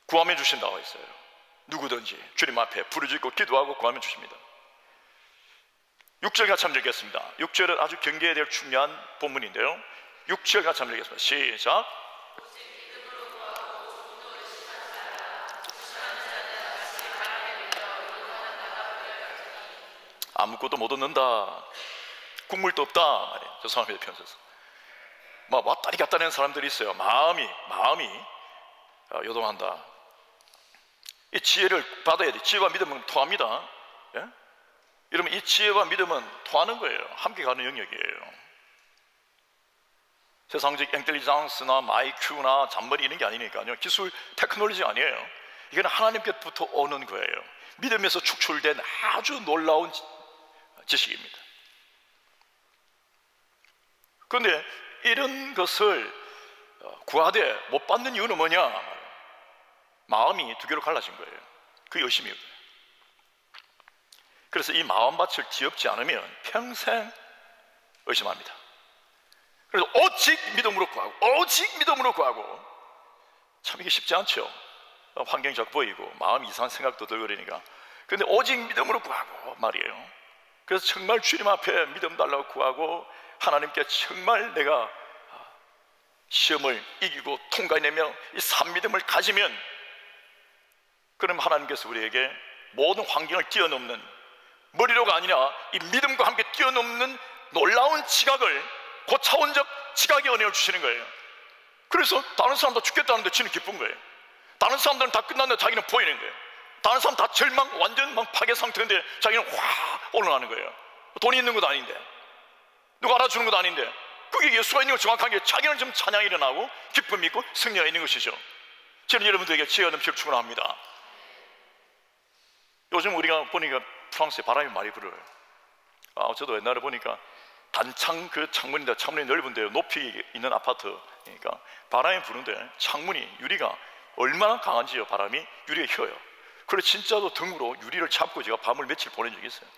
구하면 주신다고 했어요. 누구든지 주님 앞에 부르짖고 기도하고 구하면 주십니다. 6절 같이 한번 읽겠습니다. 6절은 아주 경계해야 될 중요한 본문인데요. 6절 같이 한번 읽겠습니다. 시작. 아무것도 못 얻는다, 국물도 없다 말이에요. 죄송합니다. 편에서 막 왔다리 갔다리 하는 사람들이 있어요. 마음이 요동한다. 이 지혜를 받아야 돼. 지혜와 믿음은 통합니다. 예? 여러분, 이 지혜와 믿음은 통하는 거예요. 함께 가는 영역이에요. 세상적 인텔리전스나 IQ나 잔머리 이런 게 아니니까요. 기술, 테크놀로지 아니에요. 이건 하나님께부터 오는 거예요. 믿음에서 축출된 아주 놀라운 지식입니다. 그런데 이런 것을 구하되 못 받는 이유는 뭐냐? 마음이 두 개로 갈라진 거예요. 그게 의심이거든요. 그래서 이 마음밭을 뒤엎지 않으면 평생 의심합니다. 그래서 오직 믿음으로 구하고 오직 믿음으로 구하고, 참 이게 쉽지 않죠. 환경이 자꾸 보이고 마음 이상한 생각도 들고 그러니까. 그런데 오직 믿음으로 구하고 말이에요. 그래서 정말 주님 앞에 믿음 달라고 구하고 하나님께 정말 내가 시험을 이기고 통과해내며 이 산믿음을 가지면, 그럼 하나님께서 우리에게 모든 환경을 뛰어넘는, 머리로가 아니라 이 믿음과 함께 뛰어넘는 놀라운 지각을, 고차원적 지각의 은혜를 주시는 거예요. 그래서 다른 사람도 죽겠다는데 지는 기쁜 거예요. 다른 사람들은 다 끝났는데 자기는 보이는 거예요. 다른 사람 다 절망, 완전 파괴 상태인데 자기는 확 올라가는 거예요. 돈이 있는 것도 아닌데, 누가 알아주는 것도 아닌데, 그게 예수가 있는 걸 정확하게 자기는 좀 찬양이 일어나고 기쁨이 있고 승리가 있는 것이죠. 저는 여러분들에게 지혜가 넘치기를 축원합니다. 요즘 우리가 보니까 프랑스에 바람이 많이 불어요. 저도 옛날에 보니까 단창 그 창문인데, 창문이 넓은데요, 높이 있는 아파트, 그러니까 바람이 부는데 창문이, 유리가 얼마나 강한지요. 바람이 유리가 휘어요. 그래서 진짜로 등으로 유리를 잡고 제가 밤을 며칠 보낸 적이 있어요.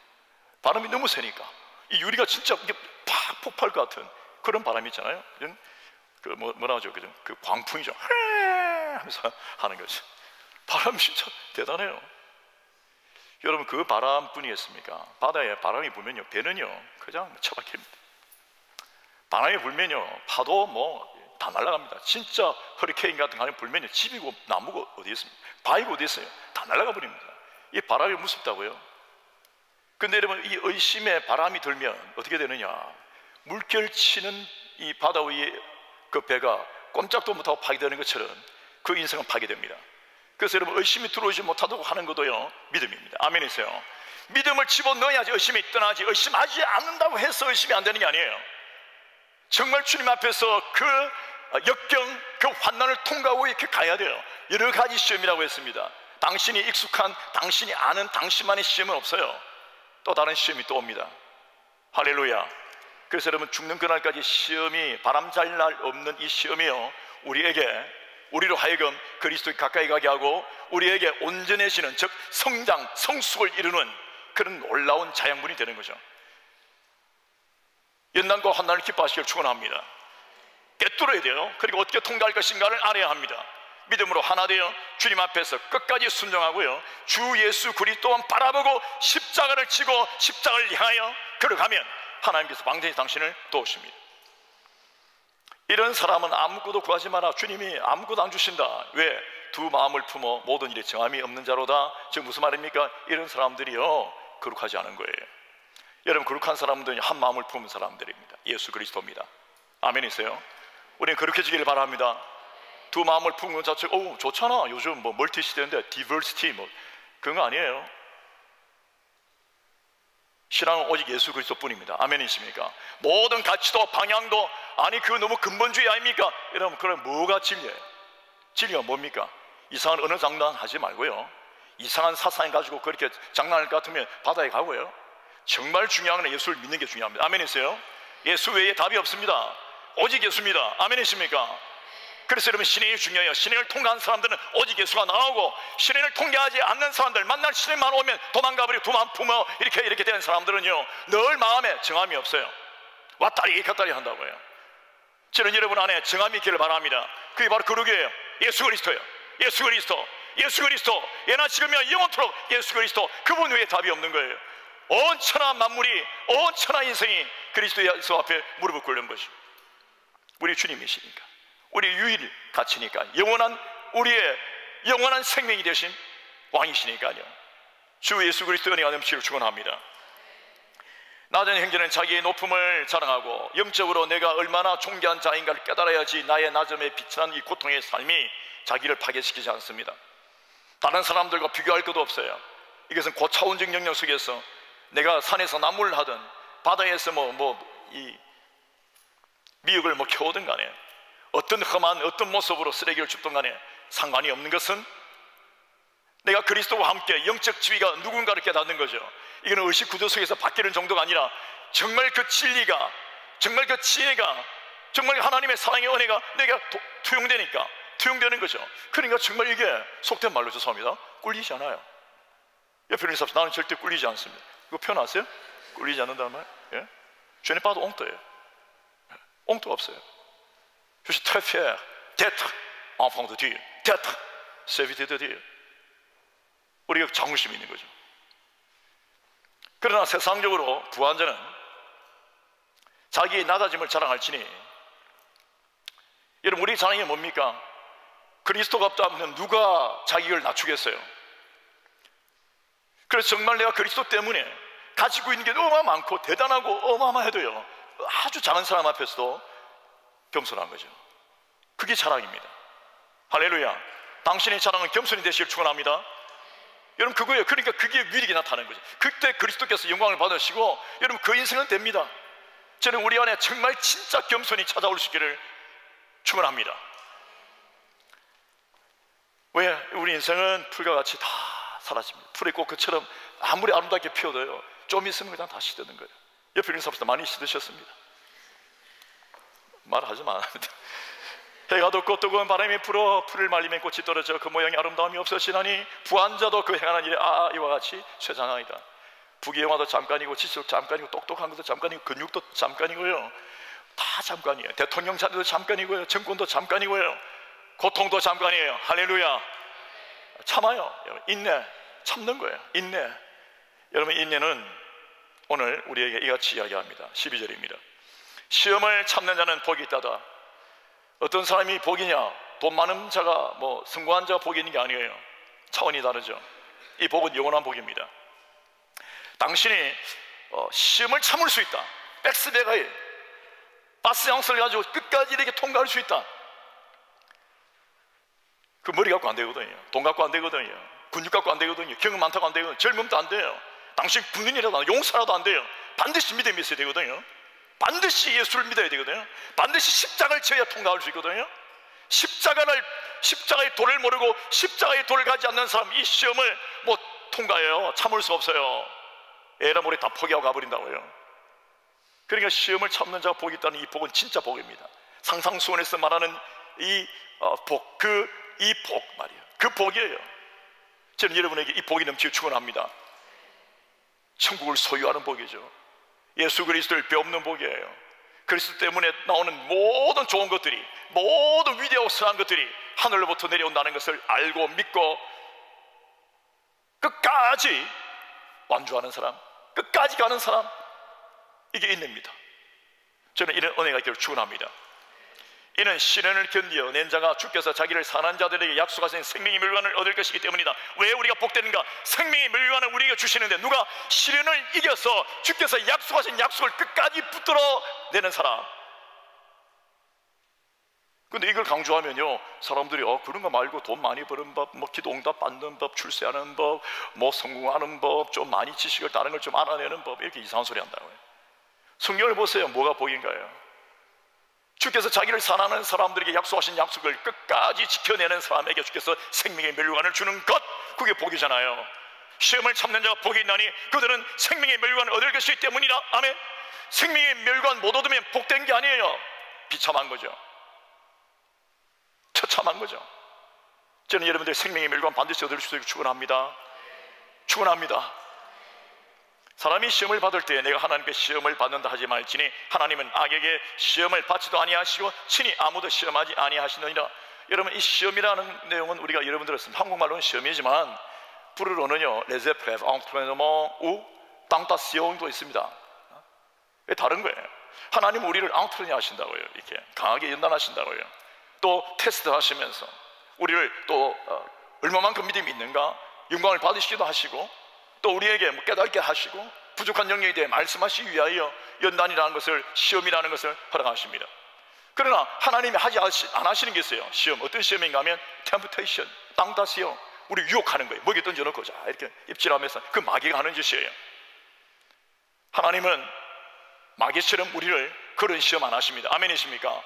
바람이 너무 세니까 이 유리가 진짜 이게 팍 폭발 것 같은 그런 바람이 있잖아요. 그 뭐라 하죠? 그 광풍이죠. 하면서 하는 거죠. 바람이 진짜 대단해요. 여러분, 그 바람뿐이겠습니까? 바다에 바람이 불면요, 배는요 그냥 처박힙니다. 바람이 불면요 파도 다 날아갑니다. 진짜 허리케인 같은 거 하나 불면요, 집이고 나무고 어디 있습니까? 바위고 어디 있어요? 다 날아가 버립니다. 이 바람이 무섭다고요. 근데 여러분, 이 의심에 바람이 들면 어떻게 되느냐? 물결 치는 이 바다 위에 그 배가 꼼짝도 못하고 파괴되는 것처럼 그 인생은 파괴됩니다. 그래서 여러분, 의심이 들어오지 못하도록 하는 것도요 믿음입니다. 아멘이세요. 믿음을 집어넣어야지 의심이 떠나지, 의심하지 않는다고 해서 의심이 안 되는 게 아니에요. 정말 주님 앞에서 그 역경, 그 환난을 통과하고 이렇게 가야 돼요. 여러 가지 시험이라고 했습니다. 당신이 익숙한, 당신이 아는 당신만의 시험은 없어요. 또 다른 시험이 또 옵니다. 할렐루야. 그래서 여러분, 죽는 그날까지 시험이, 바람잘 날 없는 이 시험이요, 우리로 하여금 그리스도에 가까이 가게 하고 우리에게 온전해지는, 즉 성장, 성숙을 이루는 그런 놀라운 자양분이 되는 거죠. 연단과 환난을 기뻐하시길 축원합니다. 꿰뚫어야 돼요. 그리고 어떻게 통과할 것인가를 알아야 합니다. 믿음으로 하나 되어 주님 앞에서 끝까지 순종하고요, 주 예수 그리스도만 바라보고 십자가를 지고 십자가를 향하여 걸어가면 하나님께서 방전히 당신을 도우십니다. 이런 사람은 아무것도 구하지 마라. 주님이 아무것도 안 주신다. 왜? 두 마음을 품어 모든 일에 정함이 없는 자로다. 즉 무슨 말입니까? 이런 사람들이요 거룩하지 않은 거예요. 여러분, 거룩한 사람들은 한 마음을 품은 사람들입니다. 예수 그리스도입니다. 아멘이세요? 우리는 거룩해지기를 바랍니다. 두 마음을 품은 것 자체가 좋잖아. 요즘 뭐 멀티 시대인데 디버시티 뭐 그런 거 아니에요. 신앙은 오직 예수 그리스도뿐입니다. 아멘이십니까? 모든 가치도 방향도 아니 그거 너무 근본주의 아닙니까? 여러분, 그럼 뭐가 진리예요? 진리가 뭡니까? 이상한 언어 장난 하지 말고요, 이상한 사상 가지고 그렇게 장난할 것 같으면 바다에 가고요, 정말 중요한 건 예수를 믿는 게 중요합니다. 아멘이세요? 예수 외에 답이 없습니다. 오직 예수입니다. 아멘이십니까? 그래서 여러분, 신앙이 중요해요. 신앙을 통과한 사람들은 오직 예수가 나오고, 신앙을 통과하지 않는 사람들, 만날 신앙만 오면 도망가버리고 두 마음 품어 이렇게 되는 사람들은요 늘 마음에 정함이 없어요. 왔다리 갔다리 한다고요. 저는 여러분 안에 정함이 있기를 바랍니다. 그게 바로 거룩이에요. 예수 그리스도예요. 예수 그리스도, 예수 그리스도, 예나 지금이나 영원토록 예수 그리스도, 그분 외에 답이 없는 거예요. 온 천하 만물이, 온 천하 인생이 그리스도 예수 앞에 무릎을 꿇는 것이 우리 주님이시니까, 우리 유일 가치니까, 우리의 영원한 생명이 되신 왕이시니까요. 주 예수 그리스도의 은혜가 넘치기를 축원합니다. 낮은 형제는 자기의 높음을 자랑하고 영적으로 내가 얼마나 존귀한 자인가를 깨달아야지 나의 낮음에 비천한 이 고통의 삶이 자기를 파괴시키지 않습니다. 다른 사람들과 비교할 것도 없어요. 이것은 고차원적 영역 속에서 내가 산에서 나무를 하든 바다에서 이 미역을 캐오든 간에, 어떤 험한 어떤 모습으로 쓰레기를 줍든 간에 상관이 없는 것은 내가 그리스도와 함께 영적 지위가 누군가를 깨닫는 거죠. 이거는 의식 구조 속에서 바뀌는 정도가 아니라 정말 그 진리가, 정말 그 지혜가, 정말 하나님의 사랑의 은혜가 내가 투영되는 거죠. 그러니까 정말 이게 속된 말로 죄송합니다, 꿀리지 않아요. 옆에 있는 사람, 나는 절대 꿀리지 않습니다. 이거 표현 아세요? 꿀리지 않는다는 말? 예? 죄는 봐도 옹도예요. 옹도가 없어요. Je suis très fier d'être enfant de Dieu, d'être serviteur de Dieu. 우리가 자긍심이 있는 거죠. 그러나 세상적으로 부한 자는 자기의 낮아짐을 자랑할지니, 여러분, 우리 자랑이 뭡니까? 그리스도가 없다면 누가 자기를 낮추겠어요? 그래서 정말 내가 그리스도 때문에 가지고 있는 게 너무 많고 대단하고 어마어마해도요, 아주 작은 사람 앞에서도 겸손한 거죠. 그게 자랑입니다. 할렐루야. 당신의 자랑은 겸손이 되시길 축원합니다. 여러분, 그거예요. 그러니까 그게 위력이 나타나는 거죠. 그때 그리스도께서 영광을 받으시고 여러분 그 인생은 됩니다. 저는 우리 안에 정말 진짜 겸손이 찾아올 수 있기를 축원합니다. 왜? 우리 인생은 풀과 같이 다 사라집니다. 풀의 꽃처럼 아무리 아름답게 피어도요, 좀 있으면 그냥 다 시드는 거예요. 옆에 있는 사람들 많이 시드셨습니다. 말하지 마. 해가 돋고 뜨거운 바람이 불어 풀을 말리면 꽃이 떨어져 그 모양의 아름다움이 없어지나니 부한 자도 그 행하는 일에 이와 같이 쇠잔하이다. 부귀영화도 잠깐이고 지식도 잠깐이고 똑똑한 것도 잠깐이고 근육도 잠깐이고요, 다 잠깐이에요. 대통령 자리도 잠깐이고요, 정권도 잠깐이고요, 고통도 잠깐이에요. 할렐루야. 참아요. 인내, 참는 거예요. 인내. 여러분, 인내는 오늘 우리에게 이같이 이야기합니다. 12절입니다. 시험을 참는 자는 복이 있다다. 어떤 사람이 복이냐? 돈 많은 자가 성공한 자가 복이 있는 게 아니에요. 차원이 다르죠. 이 복은 영원한 복입니다. 당신이 시험을 참을 수 있다. 백스베가에 바스 양수를 가지고 끝까지 이렇게 통과할 수 있다. 그 머리 갖고 안 되거든요. 돈 갖고 안 되거든요. 근육 갖고 안 되거든요. 경험 많다고 안 되거든요. 젊음도 안 돼요. 당신 군인이라도 용사라도 안 돼요. 반드시 믿음이 있어야 되거든요. 반드시 예수를 믿어야 되거든요. 반드시 십자가를 져야 통과할 수 있거든요. 십자가의 도를 모르고 십자가의 도를 가지 않는 사람, 이 시험을 못 통과해요. 참을 수 없어요. 에라 모레 다 포기하고 가버린다고요. 그러니까 시험을 참는 자가 복이 있다는 이 복은 진짜 복입니다. 상상수원에서 말하는 이 복, 이 복 말이에요. 그 복이에요. 저는 여러분에게 이 복이 넘치고 축원합니다. 천국을 소유하는 복이죠. 예수 그리스도를 빼없는 복이에요. 그리스도 때문에 나오는 모든 좋은 것들이, 모든 위대하고 선한 것들이 하늘로부터 내려온다는 것을 알고 믿고 끝까지 완주하는 사람, 끝까지 가는 사람, 이게 인내입니다. 저는 이런 은혜가 있기를 축원합니다. 이는 시련을 견디어 낸 자가 주께서 자기를 사랑하는 자들에게 약속하신 생명의 멸관을 얻을 것이기 때문이다. 왜 우리가 복되는가? 생명의 멸관을 우리에게 주시는데 누가 시련을 이겨서 주께서 약속하신 약속을 끝까지 붙들어 내는 사람. 근데 이걸 강조하면요, 사람들이 그런 거 말고 돈 많이 버는 법, 뭐 기도 응답 받는 법, 출세하는 법, 뭐 성공하는 법, 좀 많이 지식을 다른 걸 좀 알아내는 법, 이렇게 이상한 소리 한다고요. 성경을 보세요. 뭐가 복인가요? 주께서 자기를 사랑하는 사람들에게 약속하신 약속을 끝까지 지켜내는 사람에게 주께서 생명의 멸관을 주는 것, 그게 복이잖아요. 시험을 참는 자가 복이 있나니 그들은 생명의 멸관을 얻을 것이기 때문이라. 아멘. 생명의 멸관 못 얻으면 복된 게 아니에요. 비참한 거죠. 처참한 거죠. 저는 여러분들 생명의 멸관 반드시 얻을 수 있도록 축원합니다. 축원합니다. 사람이 시험을 받을 때 내가 하나님께 시험을 받는다 하지 말지니 하나님은 악에게 시험을 받지도 아니하시고 친히 아무도 시험하지 아니하시느니라. 여러분, 이 시험이라는 내용은 우리가 여러분들 한국말로는 시험이지만 불어로는요 레제프레브 앙트레너먼 우 땅따시옹도 있습니다. 다른 거예요. 하나님은 우리를 앙트레니 하신다고요. 이렇게 강하게 연단하신다고요. 또 테스트 하시면서 우리를 또 얼마만큼 믿음이 있는가 영광을 받으시기도 하시고, 또 우리에게 깨닫게 하시고 부족한 영역에 대해 말씀하시기 위하여 연단이라는 것을, 시험이라는 것을 허락하십니다. 그러나 하나님이 안 하시는 게 있어요. 시험, 어떤 시험인가 하면 템프테이션, 땅따시요, 우리 유혹하는 거예요. 먹이 던져놓고 자 이렇게 입질하면서, 그 마귀가 하는 짓이에요. 하나님은 마귀처럼 우리를 그런 시험 안 하십니다. 아멘이십니까?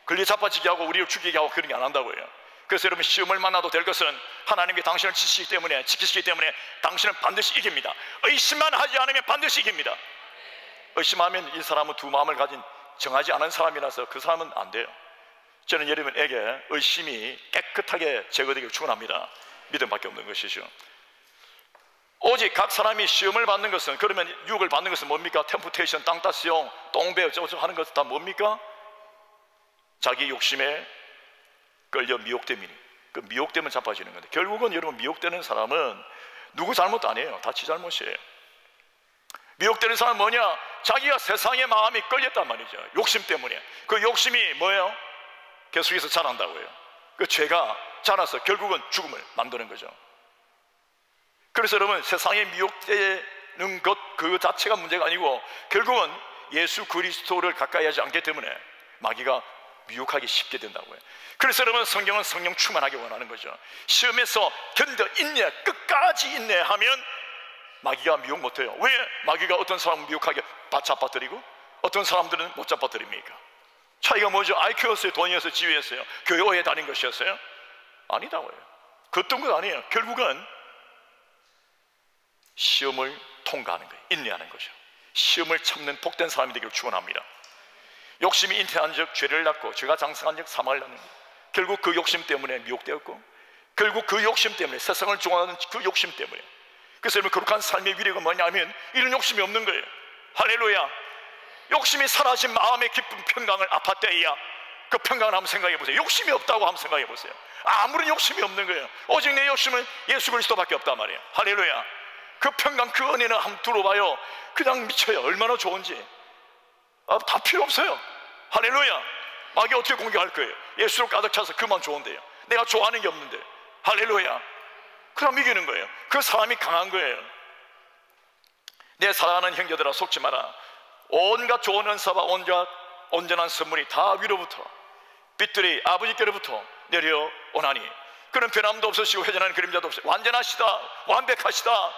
걸리 자빠지게 하고 우리를 죽이게 하고 그런 게 안 한다고요. 그래서 여러분, 시험을 만나도 될 것은 하나님이 당신을 지키시기 때문에 당신은 반드시 이깁니다. 의심만 하지 않으면 반드시 이깁니다. 의심하면 이 사람은 두 마음을 가진 정하지 않은 사람이라서 그 사람은 안 돼요. 저는 여러분에게 의심이 깨끗하게 제거되기를 축원합니다. 믿음밖에 없는 것이죠. 오직 각 사람이 시험을 받는 것은, 그러면 유혹을 받는 것은 뭡니까? 템프테이션, 땅따시용, 똥배 어쩌고저쩌고 하는 것은 다 뭡니까? 자기 욕심에 끌려 미혹됨이니, 그 미혹되면 자빠지는 건데, 결국은 여러분 미혹되는 사람은 누구 잘못도 아니에요. 다 지 잘못이에요. 미혹되는 사람은 뭐냐? 자기가 세상의 마음이 끌렸단 말이죠. 욕심 때문에. 그 욕심이 뭐예요? 계속해서 자란다고요. 그 죄가 자라서 결국은 죽음을 만드는 거죠. 그래서 여러분, 세상에 미혹되는 것 그 자체가 문제가 아니고 결국은 예수 그리스도를 가까이 하지 않기 때문에 마귀가 미혹하기 쉽게 된다고요. 그래서 여러분, 성경은 성령 충만하게 원하는 거죠. 시험에서 견뎌 인내, 끝까지 인내하면 마귀가 미혹 못해요. 왜? 마귀가 어떤 사람은 미혹하게 잡아뜨리고 어떤 사람들은 못 잡아뜨립니까? 차이가 뭐죠? IQ였어요? 돈이었어요? 지위였어요? 교회에 다닌 것이었어요? 아니다고요. 그 어떤 것 아니에요. 결국은 시험을 통과하는 거예요. 인내하는 거죠. 시험을 참는 복된 사람이 되기를 축원합니다. 욕심이 잉태한 적 죄를 낳고 죄가 장성한 적 사망을 낳는 거예요. 결국 그 욕심 때문에 미혹되었고, 결국 그 욕심 때문에, 세상을 좋아하는 그 욕심 때문에. 그래서 여러분, 거룩한 삶의 위력은 뭐냐면 이런 욕심이 없는 거예요. 할렐루야. 욕심이 사라진 마음의 기쁜 평강을 아파때야 그 평강을 한번 생각해 보세요. 욕심이 없다고 한번 생각해 보세요. 아무런 욕심이 없는 거예요. 오직 내 욕심은 예수 그리스도밖에 없단 말이에요. 할렐루야. 그 평강, 그 은혜는 한번 들어봐요. 그냥 미쳐요. 얼마나 좋은지. 다 필요 없어요. 할렐루야. 마귀 어떻게 공격할 거예요? 예수로 가득 차서 그만 좋은데요. 내가 좋아하는 게 없는데. 할렐루야. 그럼 이기는 거예요. 그 사람이 강한 거예요. 내 사랑하는 형제들아, 속지 마라. 온갖 좋은 은사와 온갖 온전한 선물이 다 위로부터, 빛들이 아버지께로부터 내려오나니 그는 변함도 없으시고 회전하는 그림자도 없으시고 완전하시다, 완벽하시다,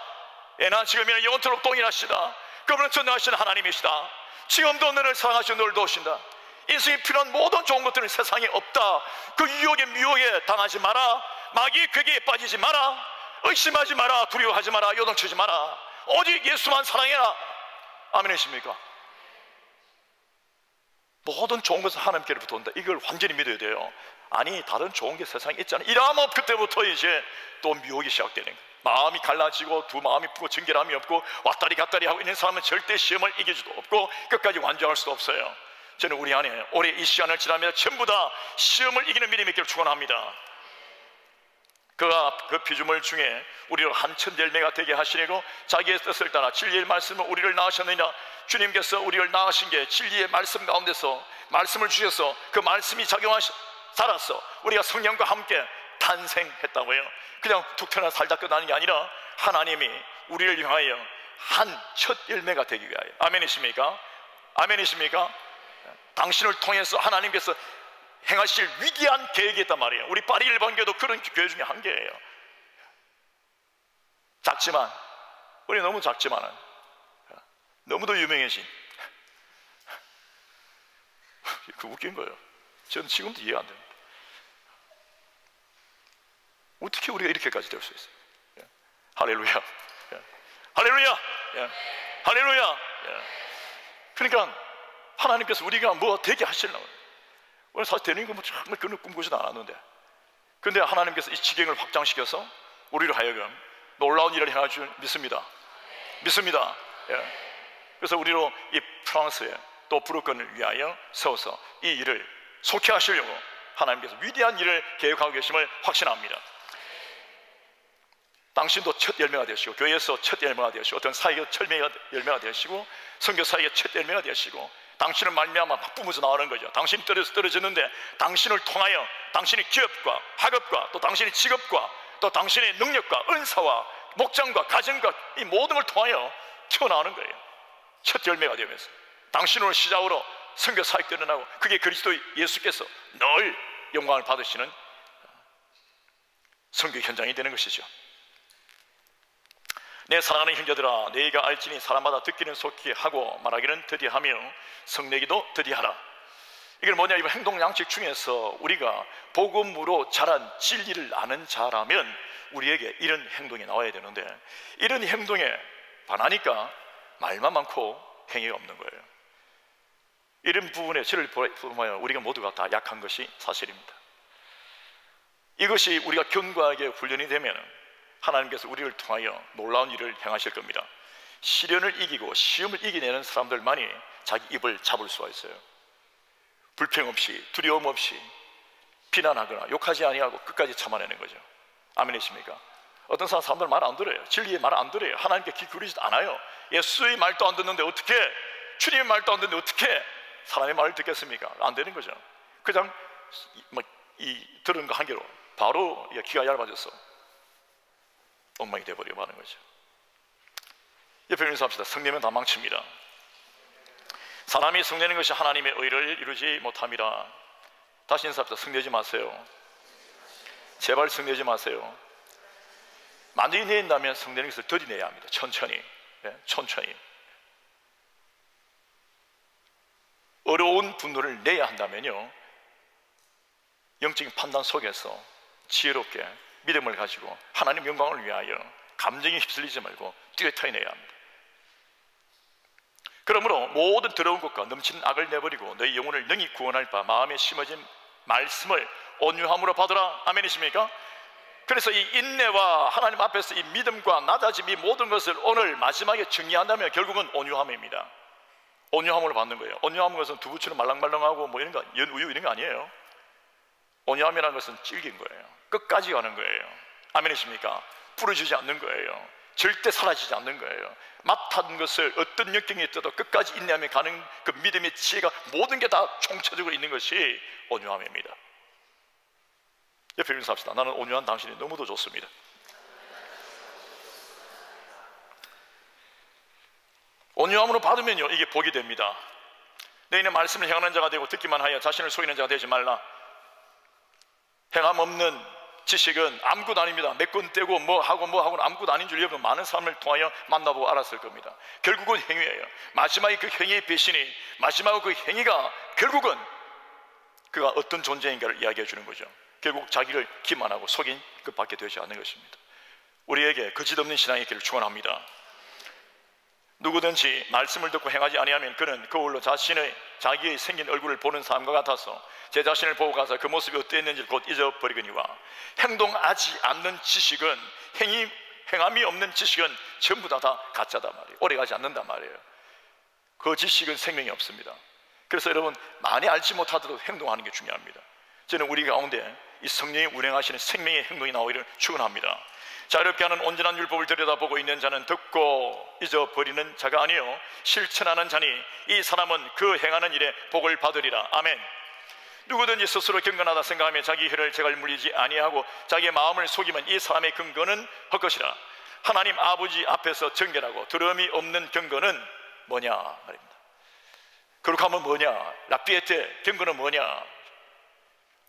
예나 지금이나 영원토록 동일하시다. 그분은 전능하신 하나님이시다. 지금도 너를 사랑하시고 너를 도우신다. 인생에 필요한 모든 좋은 것들은 세상에 없다. 그 유혹에 미혹에 당하지 마라. 마귀의 괴계에 빠지지 마라. 의심하지 마라. 두려워하지 마라. 요동치지 마라. 오직 예수만 사랑해라. 아멘이십니까? 모든 좋은 것은 하나님께로부터 온다. 이걸 완전히 믿어야 돼요. 아니, 다른 좋은 게 세상에 있잖아요. 이러면 그때부터 이제 또 미혹이 시작되는 거예요. 마음이 갈라지고 두 마음이 푸고 정결함이 없고 왔다리 갔다리 하고 있는 사람은 절대 시험을 이길 수도 없고 끝까지 완주할 수도 없어요. 저는 우리 안에 올해 이 시간을 지나면서 전부 다 시험을 이기는 믿음이 있기를 축원합니다. 그가 그 피조물 중에 우리를 한 천열매가 되게 하시려고 자기의 뜻을 따라 진리의 말씀을 우리를 낳으셨느니라. 주님께서 우리를 낳으신 게 진리의 말씀 가운데서 말씀을 주셔서 그 말씀이 작용하셔 살았어. 우리가 성령과 함께 탄생했다고요. 그냥 툭 태어나 살다 끝나는 게 아니라 하나님이 우리를 향하여 한 첫 열매가 되기 위하여. 아멘이십니까? 아멘이십니까? 당신을 통해서 하나님께서 행하실 위대한 계획이 있단 말이에요. 우리 파리 일반교도 그런 교회 중에 한 개예요. 작지만, 우리 너무 작지만은 너무도 유명해진, 그 웃긴 거예요. 저는 지금도 이해 안 됩니다. 어떻게 우리가 이렇게까지 될 수 있어요? 할렐루야, 할렐루야, 할렐루야. 그러니까 하나님께서 우리가 뭐 되게 하시려고. 오늘 사실 되는 거 뭐 정말 그런 꿈꾸지도 않았는데, 근데 하나님께서 이 지경을 확장시켜서 우리를 하여금 놀라운 일을 행할 줄 믿습니다. 믿습니다. 그래서 우리로 이 프랑스에 또 브루클린을 위하여 세워서 이 일을 속히 하시려고 하나님께서 위대한 일을 계획하고 계심을 확신합니다. 당신도 첫 열매가 되시고, 교회에서 첫 열매가 되시고, 어떤 사회의 첫 열매가 되시고, 선교 사회의 첫 열매가 되시고, 당신을 말미암아 뿜어져 나오는 거죠. 당신이 떨어졌는데 당신을 통하여 당신의 기업과 학업과 또 당신의 직업과 또 당신의 능력과 은사와 목장과 가정과 이 모든 걸 통하여 튀어나오는 거예요. 첫 열매가 되면서 당신을 시작으로 선교 사역이 일어나고, 그게 그리스도 예수께서 늘 영광을 받으시는 선교 현장이 되는 것이죠. 내 사랑하는 형제들아, 너희가 알지니 사람마다 듣기는 속히 하고 말하기는 더디하며 성내기도 더디하라. 이게 뭐냐, 이번 행동 양식 중에서 우리가 복음으로 자란 진리를 아는 자라면 우리에게 이런 행동이 나와야 되는데, 이런 행동에 반하니까 말만 많고 행위가 없는 거예요. 이런 부분에 저를 보면 우리가 모두가 다 약한 것이 사실입니다. 이것이 우리가 견고하게 훈련이 되면 하나님께서 우리를 통하여 놀라운 일을 행하실 겁니다. 시련을 이기고 시험을 이겨내는 사람들만이 자기 입을 잡을 수가 있어요. 불평 없이, 두려움 없이, 비난하거나 욕하지 아니하고 끝까지 참아내는 거죠. 아멘이십니까? 어떤 사람들 말 안 들어요. 진리의 말 안 들어요. 하나님께 귀 기울이지도 않아요. 예수의 말도 안 듣는데 어떻게, 주님의 말도 안 듣는데 어떻게 사람의 말을 듣겠습니까? 안 되는 거죠. 그냥 들은 거 한 개로 바로 귀가 얇아져서 엉망이 되어버리고 마는 거죠. 옆에 인사합시다. 성내면 다 망칩니다. 사람이 성내는 것이 하나님의 의를 이루지 못함이라. 다시 인사합시다. 성내지 마세요. 제발 성내지 마세요. 만약에 내린다면 성내는 것을 더디 내야 합니다. 천천히, 천천히. 어려운 분노를 내야 한다면요, 영적인 판단 속에서 지혜롭게 믿음을 가지고 하나님 영광을 위하여 감정에 휩쓸리지 말고 뛰어타내야 합니다. 그러므로 모든 더러운 것과 넘치는 악을 내버리고 너희 영혼을 능히 구원할 바 마음에 심어진 말씀을 온유함으로 받으라. 아멘이십니까? 그래서 이 인내와 하나님 앞에서 이 믿음과 낮아짐, 이 모든 것을 오늘 마지막에 정리한다면 결국은 온유함입니다. 온유함으로 받는 거예요. 온유함은 것은 두부처럼 말랑말랑하고 뭐 이런 거, 연우유 이런 거 아니에요. 온유함이라는 것은 질긴 거예요. 끝까지 가는 거예요. 아멘이십니까? 부러지지 않는 거예요. 절대 사라지지 않는 거예요. 맡은 것을 어떤 역경이 있어도 끝까지 인내하며 가는 그 믿음의 지혜가 모든 게 다 총체적으로 있는 것이 온유함입니다. 옆에 인사합시다. 나는 온유한 당신이 너무도 좋습니다. 온유함으로 받으면요, 이게 복이 됩니다. 너희는 말씀을 행하는 자가 되고 듣기만 하여 자신을 속이는 자가 되지 말라. 행함 없는 지식은 아무것도 아닙니다. 몇 건 떼고 뭐 하고는 아무것도 아닌 줄 여러분 많은 사람을 통하여 만나보고 알았을 겁니다. 결국은 행위예요. 마지막에 그 행위의 배신이, 마지막에 그 행위가 결국은 그가 어떤 존재인가를 이야기해 주는 거죠. 결국 자기를 기만하고 속인 것밖에 되지 않는 것입니다. 우리에게 거짓없는 신앙의 길을 축원합니다. 누구든지 말씀을 듣고 행하지 아니하면 그는 거울로 자기의 생긴 얼굴을 보는 사람과 같아서 제 자신을 보고 가서 그 모습이 어땠는지 곧 잊어버리거니와. 행동하지 않는 지식은, 행함이 없는 지식은 전부 다 가짜다 말이에요. 오래가지 않는단 말이에요. 그 지식은 생명이 없습니다. 그래서 여러분, 많이 알지 못하더라도 행동하는 게 중요합니다. 저는 우리 가운데 이 성령이 운행하시는 생명의 행동이 나오기를 축원합니다. 자유롭게 하는 온전한 율법을 들여다보고 있는 자는 듣고 잊어버리는 자가 아니요 실천하는 자니 이 사람은 그 행하는 일에 복을 받으리라. 아멘. 누구든지 스스로 경건하다 생각하며 자기 혀를 제갈 물리지 아니하고 자기의 마음을 속이면 이 사람의 근거는 헛것이라. 하나님 아버지 앞에서 정결하고 더러움이 없는 경건은 뭐냐 말입니다. 그렇게 하면 뭐냐? 라피에테 경건은 뭐냐?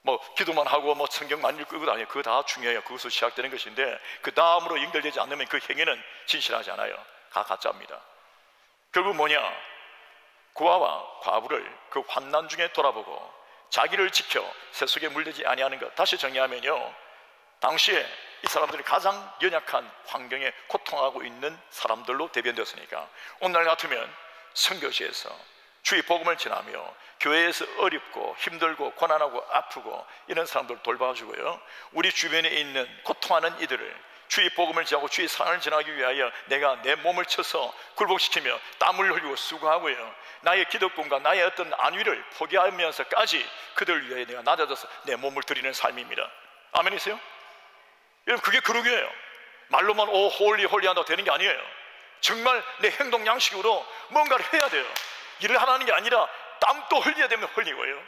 뭐 기도만 하고 뭐 성경만 읽고 그거 아니에요. 그거 다 중요해요. 그것으로 시작되는 것인데 그 다음으로 연결되지 않으면 그 행위는 진실하지 않아요. 다 가짜입니다. 결국 뭐냐? 고아와 과부를 그 환난 중에 돌아보고 자기를 지켜 세속에 물들지 아니하는 것. 다시 정리하면요, 당시에 이 사람들이 가장 연약한 환경에 고통하고 있는 사람들로 대변되었으니까 오늘날 같으면 선교지에서 주의 복음을 전하며 교회에서 어렵고 힘들고 고난하고 아프고 이런 사람들 돌봐주고요, 우리 주변에 있는 고통하는 이들을 주의 복음을 전하고 주의 사랑을 전하기 위하여 내가 내 몸을 쳐서 굴복시키며 땀을 흘리고 수고하고요, 나의 기득권과 나의 어떤 안위를 포기하면서까지 그들 위하여 내가 낮아져서 내 몸을 드리는 삶입니다. 아멘이세요? 여러분, 그게 그러게요. 말로만 오 홀리 홀리 한다고 되는 게 아니에요. 정말 내 행동 양식으로 뭔가를 해야 돼요. 일을 하라는 게 아니라 땀도 흘려야 되면 흘리고요,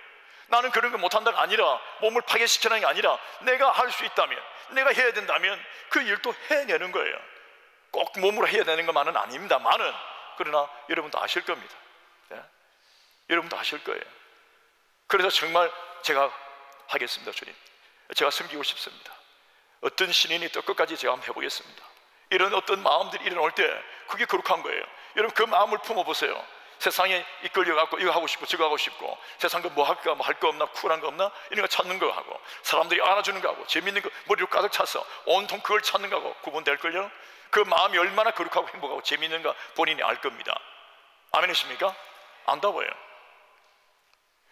나는 그런 거 못한다가 아니라 몸을 파괴시키는 게 아니라 내가 할 수 있다면, 내가 해야 된다면 그 일도 해내는 거예요. 꼭 몸으로 해야 되는 것만은 아닙니다만은, 그러나 여러분도 아실 겁니다. 네? 여러분도 아실 거예요. 그래서 정말 제가 하겠습니다. 주님, 제가 섬기고 싶습니다. 어떤 신인이 또 끝까지 제가 한번 해보겠습니다. 이런 어떤 마음들이 일어날 때 그게 거룩한 거예요. 여러분, 그 마음을 품어보세요. 세상에 이끌려갖고 이거 하고 싶고 저거 하고 싶고, 세상 거 뭐 할까, 뭐 할 거 없나, 쿨한 거 없나 이런 거 찾는 거 하고, 사람들이 알아주는 거 하고 재밌는 거 머리로 가득 차서 온통 그걸 찾는 거 하고 구분될걸요? 그 마음이 얼마나 거룩하고 행복하고 재밌는가 본인이 알 겁니다. 아멘이십니까? 안다고요.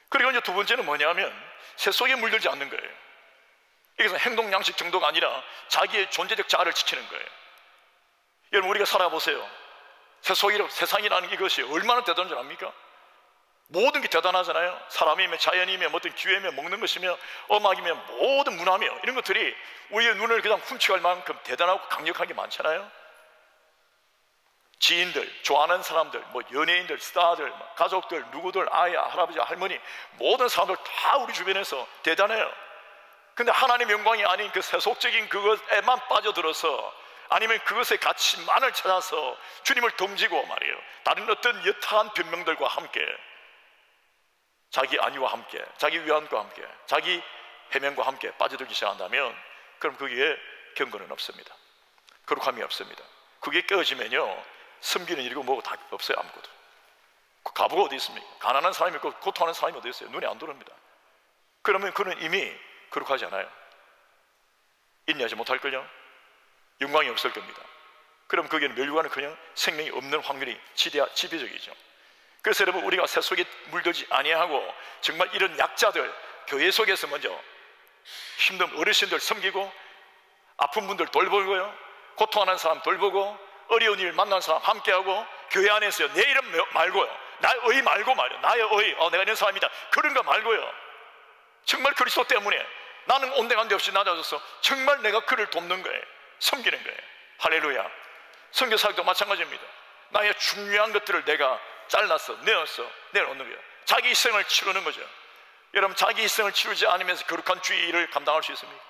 그리고 이제 두 번째는 뭐냐면 세속에 물들지 않는 거예요. 이것은 행동 양식 정도가 아니라 자기의 존재적 자아를 지키는 거예요. 여러분, 우리가 살아보세요. 세상이라는 이것이 얼마나 대단한 줄 압니까? 모든 게 대단하잖아요. 사람이며 자연이며 어떤 기회며 먹는 것이며 음악이며 모든 문화며 이런 것들이 우리의 눈을 그냥 훔쳐갈 만큼 대단하고 강력한 게 많잖아요. 지인들, 좋아하는 사람들, 뭐 연예인들, 스타들, 가족들, 누구들, 아이, 할아버지, 할머니, 모든 사람들 다 우리 주변에서 대단해요. 근데 하나님의 영광이 아닌 그 세속적인 그것에만 빠져들어서, 아니면 그것의 가치만을 찾아서 주님을 덤지고 말이에요, 다른 어떤 여타한 변명들과 함께, 자기 안위와 함께, 자기 위안과 함께, 자기 해명과 함께 빠져들기 시작한다면, 그럼 거기에 경건은 없습니다. 거룩함이 없습니다. 그게 깨어지면요, 섬기는 일이고 뭐고 다 없어요. 아무것도. 가부가 어디 있습니까? 가난한 사람이 있고 고통하는 사람이 어디 있어요? 눈에 안 들어옵니다. 그러면 그는 이미 거룩하지 않아요. 인내하지 못할걸요? 영광이 없을 겁니다. 그럼 거기에는 멸류관은 그냥 생명이 없는 확률이 지배적이죠. 그래서 여러분, 우리가 세속에 물들지 아니하고 정말 이런 약자들, 교회 속에서 먼저 힘든 어르신들 섬기고, 아픈 분들 돌보고요, 고통하는 사람 돌보고, 어려운 일 만난 사람 함께하고, 교회 안에서요, 내 이름 말고요, 나의 의 말고 말이에요, 나의 의, 내가 이런 사람이다, 그런 거 말고요, 정말 그리스도 때문에 나는 온데간데 없이 낮아져서 정말 내가 그를 돕는 거예요. 섬기는 거예요. 할렐루야. 선교사역도 마찬가지입니다. 나의 중요한 것들을 내가 잘라서 내놓는 거예요. 자기 희생을 치르는 거죠. 여러분, 자기 희생을 치르지 않으면서 거룩한 주의 일을 감당할 수 있습니까?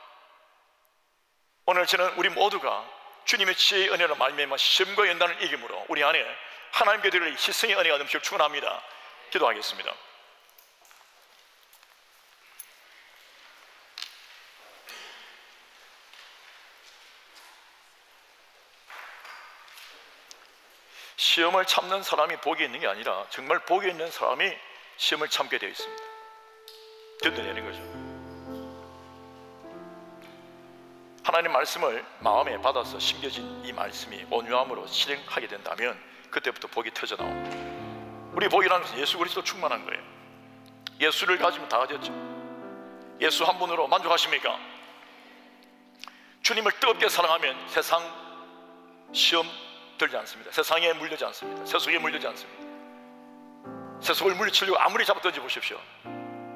오늘 저는 우리 모두가 주님의 지혜의 은혜로 말미암아 시험과 연단을 이김으로 우리 안에 하나님께 드릴 희생의 은혜가 넘치길 축원합니다. 기도하겠습니다. 시험을 참는 사람이 복이 있는 게 아니라 정말 복이 있는 사람이 시험을 참게 되어 있습니다. 견뎌내는 거죠. 하나님 말씀을 마음에 받아서 심겨진 이 말씀이 온유함으로 실행하게 된다면 그때부터 복이 터져 나옵니다. 우리 복이라는 것은 예수 그리스도 충만한 거예요. 예수를 가지면 다 가졌죠. 예수 한 분으로 만족하십니까? 주님을 뜨겁게 사랑하면 세상 시험 들지 않습니다. 세상에 물들지 않습니다. 세속에 물들지 않습니다. 세속을 물리치려고 아무리 잡아 던져 보십시오,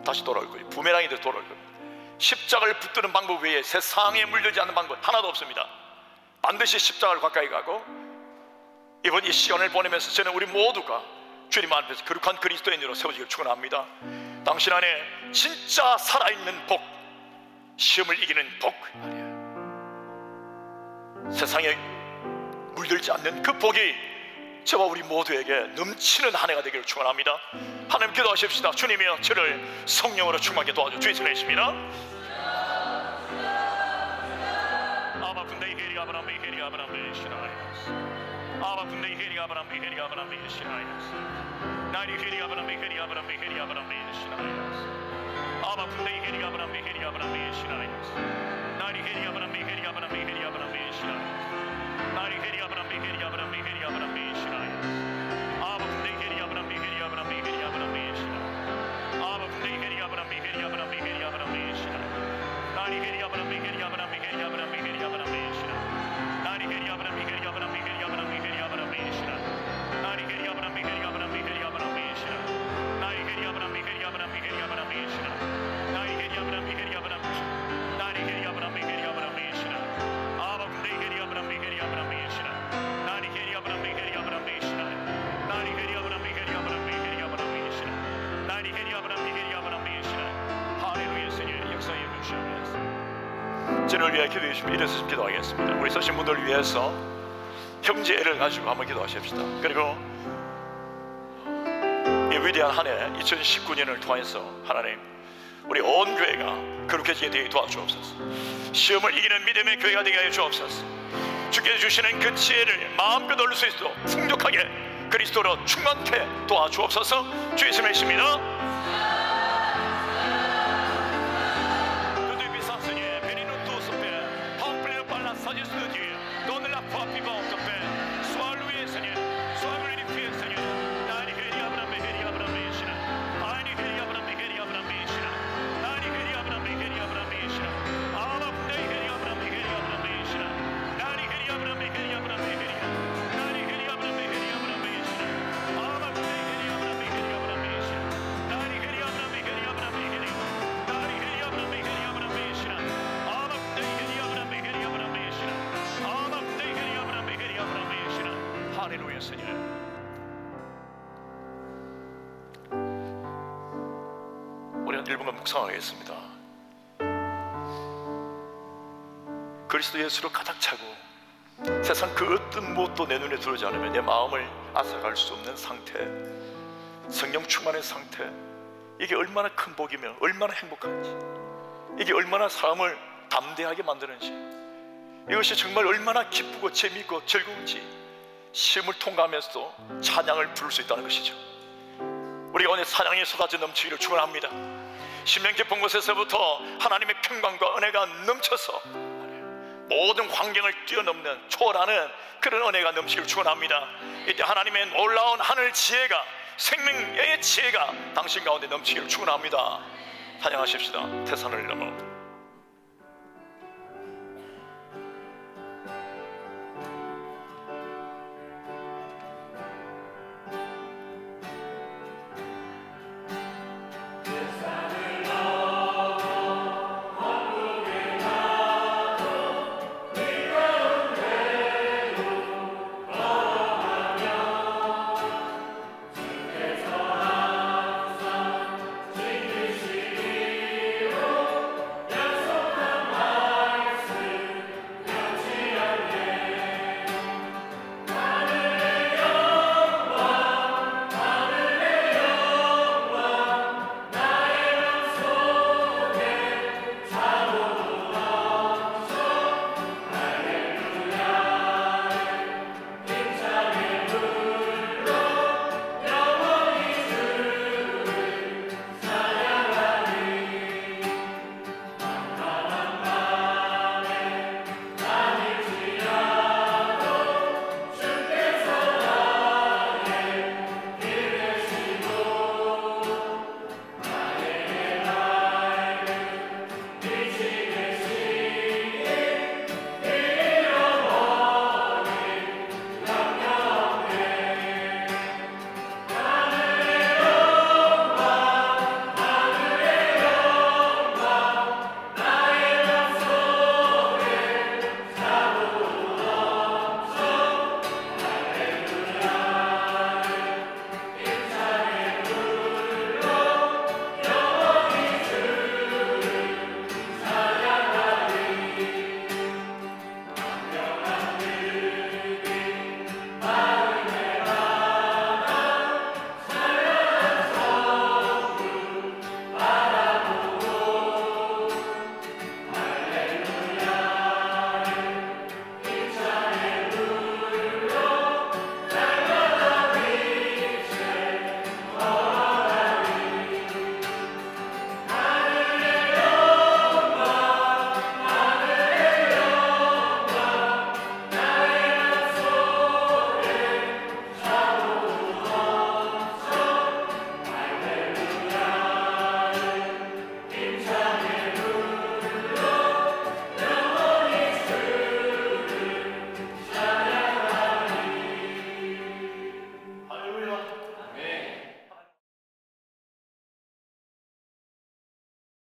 다시 돌아올 거예요. 부메랑이 돼서 돌아올 겁니다. 십자가를 붙드는 방법 외에 세상에 물들지 않는 방법 하나도 없습니다. 반드시 십자가를 가까이 가고, 이번 이 시간을 보내면서 저는 우리 모두가 주님 앞에서 거룩한 그리스도인으로 세워지기를 축원합니다. 당신 안에 진짜 살아있는 복, 시험을 이기는 복, 세상에 물들지 않는 그 복이 저와 우리 모두에게 넘치는 한 해가 되기를 축원합니다. 하나님 기도하십시다. 주님이여 저를 성령으로 충만하게 도와줘 주의 손이십니다. 아바 군데이 헤리 아브라함 헤리 아브라함 시라이스 아바 군데이 헤리 아브라함 헤리 아브라함 시라이스 나리 헤리 아브라함 헤리 아브라함 헤리 아브라함 시라이스 아바 군데이 헤리 아브라함 헤리 아브라함 시라이스 나리 헤리 아브라함 헤리 아브라함 헤리 아브라함 시라이스 나리 헤리 아브라함 헤리 아브라함 헤리 아브라함 시라이스 아바 군데이 헤리 아브라함 헤리 아브라함 헤리 아브라함 시라이스 아바 군데이 헤리 아브라함 헤리 아브라함 헤리 아브라함 시라이스 나리 헤리 아브라함 헤리 아브라함 헤리 아브라함 헤리 아브라함 시라이스 나리 헤리 아브라함 헤리 아브라함 헤리 아브라함 헤리 아브라함 시라이스 나리 헤리 아브라함 헤리 아브라함 헤리 아브라함 시라이스 나리 헤리 아브라함 헤리 아브라함 헤리 아브라함 시라이스 나리 헤리 아브라함 헤리 아브라함 나리 헤리 아브라함 헤리 아브라함 시라이스 아바 군데이 헤리 아브라함 헤리 아브라함 시라이스 나리 헤리 아브라함 헤리 아브라함 시라이스 나리 헤리 아브라함 헤리 아브라함 헤리 아브라함 시라이스 나리 헤리 아브라함 헤리 아브라함 시라이스 할렐루야. 주님 역사에 주시옵소서. 저를 위해 기도해 주시면 이래서 기도하겠습니다. 우리 서신 분들을 위해서 형제애를 가지고 한번 기도하십시다. 그리고 이 위대한 한 해 2019년을 통해서 하나님 우리 온 교회가 거룩해지게 되게 도와주옵소서. 시험을 이기는 믿음의 교회가 되게 하여 주옵소서. 주께서 주시는 그 지혜를 마음껏 얻을 수 있도록 풍족하게 그리스도로 충만케 도와주옵소서. 주의 이름에 있습니다. 할렐루야. 세뇨 우리는 1분간 묵상하겠습니다. 그리스도 예수로 가득 차고 세상 그 어떤 무엇도 내 눈에 들어오지 않으면 내 마음을 앗아갈 수 없는 상태, 성령 충만의 상태, 이게 얼마나 큰 복이며 얼마나 행복한지, 이게 얼마나 사람을 담대하게 만드는지, 이것이 정말 얼마나 기쁘고 재미있고 즐거운지 시험을 통과하면서도 찬양을 부를 수 있다는 것이죠. 우리가 오늘 찬양이 쏟아져 넘치기를 축원합니다. 심령 깊은 곳에서부터 하나님의 평강과 은혜가 넘쳐서 모든 환경을 뛰어넘는 초월하는 그런 은혜가 넘치기를 축원합니다. 이때 하나님의 놀라운 하늘 지혜가, 생명의 지혜가 당신 가운데 넘치기를 축원합니다. 찬양하십시다. 태산을 넘어